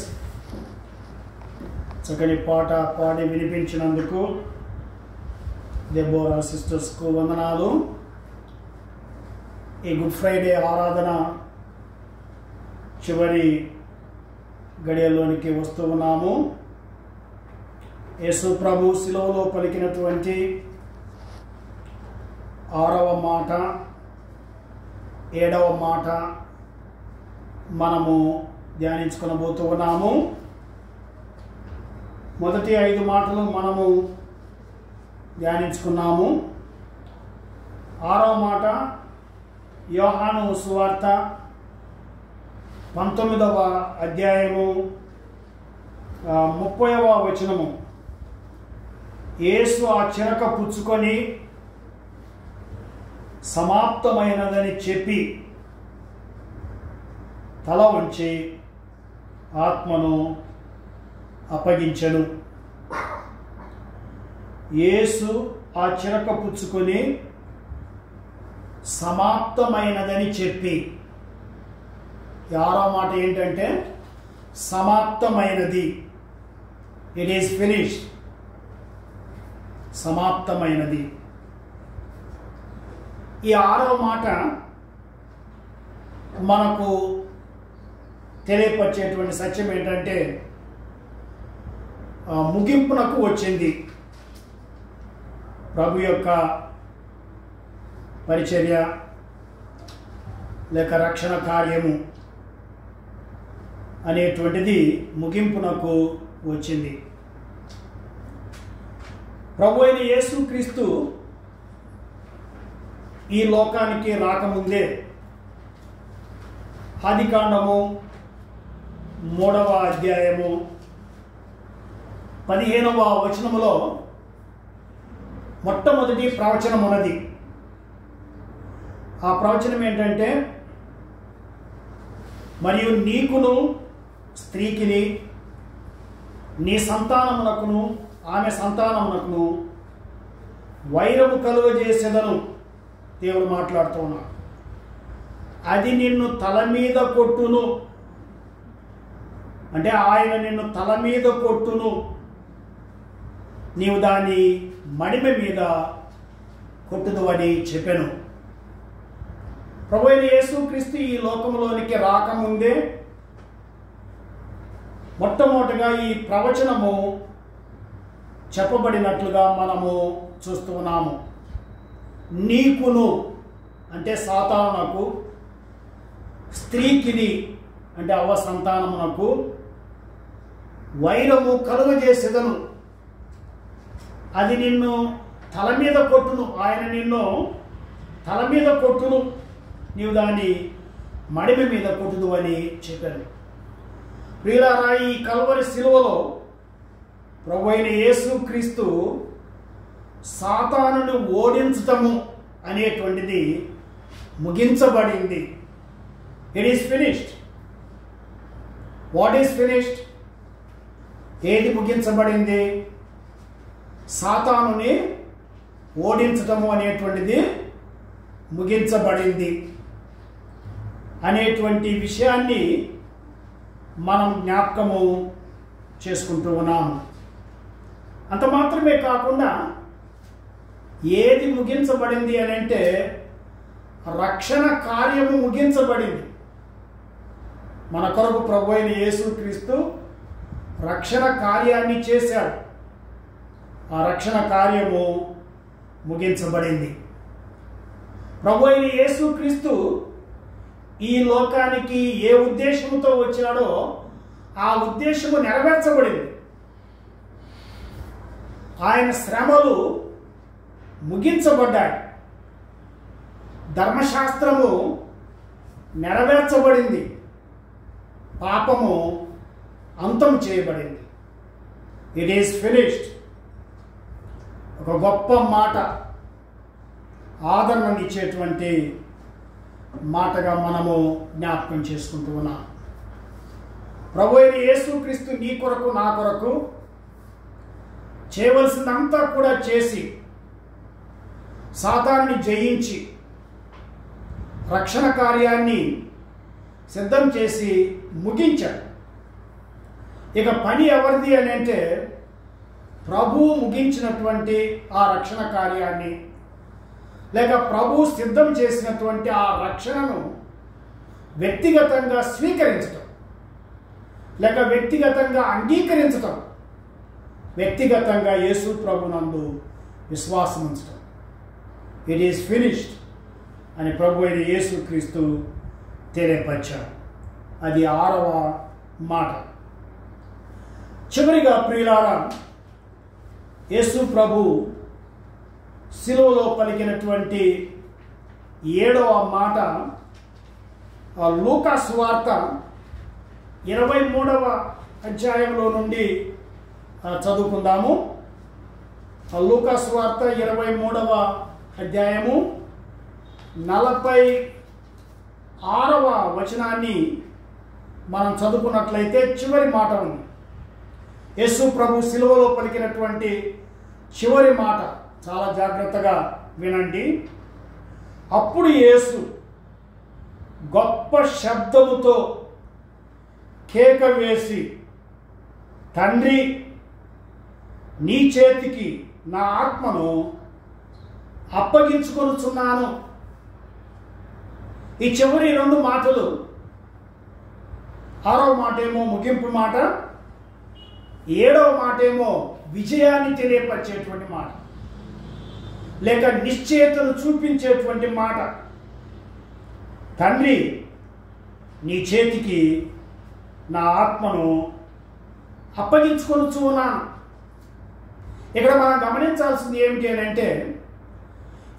చక్కని పాట పాడి వినిపించినందుకు దెబోరా సిస్టర్స్కు వందనాలు. ఈ గుడ్ ఫ్రైడే ఆరాధన చివరి గడియల్లోనికి వస్తూ ఉన్నాము. యేసు ప్రభు శిలువలో పలికినటువంటి 6వ మాట 7వ మాట మనము ధ్యానించుకొనబోతూ ఉన్నాము. మొదటి 5 మాటలు మనము ధ్యానించుకున్నాము. 6వ మాట యోహాను సువార్త 19వ అధ్యాయము 30వ వచనము. యేసు ఆ చిరక పుచ్చుకొని సమాప్తమైనదని చెప్పి తల వంచి ఆత్మను అప్పగించెను. యేసు ఆ చిరక పుచ్చుకొని సమాప్తమైనదని చెప్పి, 6వ మాట ఏంటంటే సమాప్తమైనది. It is finished. సమాప్తమైనది. ఈ 6వ మాట మనకు తెలియపరిచేటువంటి సత్యం ఏంటంటే ముగింపునకు వచ్చింది. ప్రభు యొక్క పరిచర్య లేక రక్షణ కార్యము అనేటువంటిది ముగింపునకు వచ్చింది. ప్రభు అయిన యేసుక్రీస్తు ఈ లోకానికి రాకముందే ఆదికాండము 3వ అధ్యాయము 15వ వచనములో మొట్టమొదటి ప్రవచనం ఉన్నది. ఆ ప్రవచనం ఏంటంటే, మరియు నీకును స్త్రీకిని నీ సంతానమునకును ఆమె సంతానమునకును వైరము కలుగజేసేదను. దేవుడు మాట్లాడుతూ ఉన్నాడు. అది నిన్ను తల మీద కొట్టును, అంటే ఆయన నిన్ను తల మీద కొట్టును, నీవు దాన్ని మడిమ మీద కొట్టుదు అని చెప్పాను. ప్రభు అయిన యేసుక్రీస్తు ఈ లోకంలోనికి రాకముందే మొట్టమొదటిగా ఈ ప్రవచనము చెప్పబడినట్లుగా మనము చూస్తూ ఉన్నాము. నీకును అంటే సాతానునకు, స్త్రీకిని అంటే అవ్వ సంతానమునకు వైరము కలుగజేసేదను. అది నిన్ను తల మీద కొట్టును, ఆయన నిన్ను తల మీద కొట్టును, నీవు దాన్ని మడిమ మీద కొట్టుదు అని చెప్పాను. ప్రియులారా, ఈ కల్వరి శిలువలో ప్రభు అయిన యేసుక్రీస్తు సాతానును ఓడించటము అనేటువంటిది ముగించబడింది. It is finished. What is finished? ఏది ముగించబడింది? సాతానుని ఓడించటము అనేటువంటిది ముగించబడింది అనేటువంటి విషయాన్ని మనం జ్ఞాపకము చేసుకుంటూ ఉన్నాము. అంత మాత్రమే కాకుండా ఏది ముగించబడింది అని అంటే రక్షణ కార్యము ముగించబడింది. మన కొరకు ప్రభు అయిన యేసుక్రీస్తు రక్షణ కార్యాన్ని చేశాడు. ఆ రక్షణ కార్యము ముగించబడింది. ప్రభు అయిన యేసుక్రీస్తు ఈ లోకానికి ఏ ఉద్దేశంతో వచ్చాడో ఆ ఉద్దేశము నెరవేర్చబడింది. ఆయన శ్రమలు ముగించబడ్డాయి. ధర్మశాస్త్రము నెరవేర్చబడింది. పాపము అంతం చేయబడింది. It is finished. ఒక గొప్ప మాట, ఆదరణనిచ్చేటువంటి మాటగా మనము జ్ఞాపకం చేసుకుంటూ ఉన్నాం. ప్రభు అయిన యేసుక్రీస్తు నీ కొరకు నా కొరకు చేయవలసిందంతా కూడా చేసి సాతానుని జయించి రక్షణ కార్యాన్ని సిద్ధం చేసి ముగించాడు. ఇక పని ఎవరిది అని అంటే ప్రభువు ముగించినటువంటి ఆ రక్షణ కార్యాన్ని లేక ప్రభువు సిద్ధం చేసినటువంటి ఆ రక్షణను వ్యక్తిగతంగా స్వీకరించటం లేక వ్యక్తిగతంగా అంగీకరించటం, వ్యక్తిగతంగా యేసు ప్రభునందు విశ్వాసం ఉంచటం. ఇట్ ఈస్ ఫినిష్డ్ అని ప్రభు అయిన యేసుక్రీస్తు తెలియపరిచారు. అది 6వ మాట. చివరిగా ప్రియులారా, యేసు ప్రభు శిలువలో పలికినటువంటి 7వ మాట లూకా సువార్త 23వ అధ్యాయంలో నుండి చదువుకుందాము. లూకా సువార్త 23వ అధ్యాయము 46వ వచనాన్ని మనం చదువుకున్నట్లయితే చివరి మాట ఉంది. యేసు ప్రభు శిలువలో పలికినటువంటి చివరి మాట చాలా జాగ్రత్తగా వినండి. అప్పుడు యేసు గొప్ప శబ్దముతో కేక వేసి, తండ్రి, నీ చేతికి నా ఆత్మను అప్పగించుకొనుచున్నాను. ఈ చివరి 2 మాటలు, 6వ మాట ఏమో ముగింపు మాట, 7వ మాట ఏమో విజయాన్ని తెలియపరిచేటువంటి మాట లేక నిశ్చయతను చూపించేటువంటి మాట. తండ్రి, నీ చేతికి నా ఆత్మను అప్పగించుకొనుచు ఉన్నాను. ఇక్కడ మనం గమనించాల్సింది ఏమిటి అని అంటే,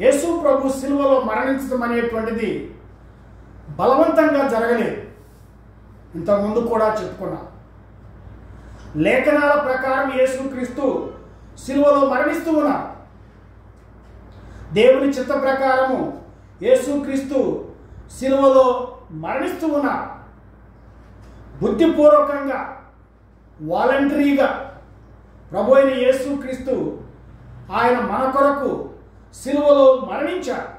యేసు ప్రభు శిలువలో మరణించడం అనేటువంటిది బలవంతంగా జరగలేదు. ఇంతకుముందు కూడా చెప్పుకున్నాం. లేఖనాల ప్రకారం యేసుక్రీస్తు శిలువలో మరణిస్తూ ఉన్నారు. దేవుని చిత్త ప్రకారము యేసుక్రీస్తు శిలువలో మరణిస్తూ ఉన్నారు. బుద్ధిపూర్వకంగా, వాలంటరీగా ప్రభు అయిన యేసుక్రీస్తు ఆయన మన కొరకు శిలువలో మరణించారు.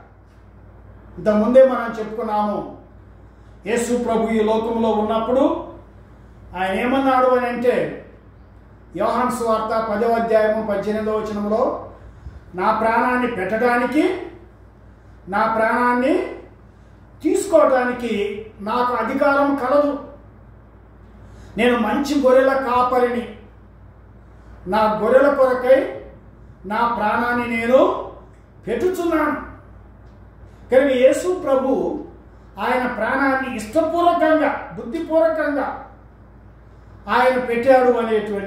ఇంతకుముందే మనం చెప్పుకున్నాము. యేసు ప్రభు ఈ లోకంలో ఉన్నప్పుడు ఆయన ఏమన్నాడు అని అంటే, యోహాను సువార్త 10వ అధ్యాయము 18వ వచనంలో, నా ప్రాణాన్ని పెట్టడానికి, నా ప్రాణాన్ని తీసుకోవడానికి నాకు అధికారం కలదు. నేను మంచి గొర్రెల కాపరిని, నా గొర్రెల కొరకై నా ప్రాణాన్ని నేను పెట్టుచున్నాను. కనుక యేసు ప్రభు ఆయన ప్రాణాన్ని ఇష్టపూర్వకంగా, బుద్ధిపూర్వకంగా ఆయన పెట్టాడు అనేటువంటి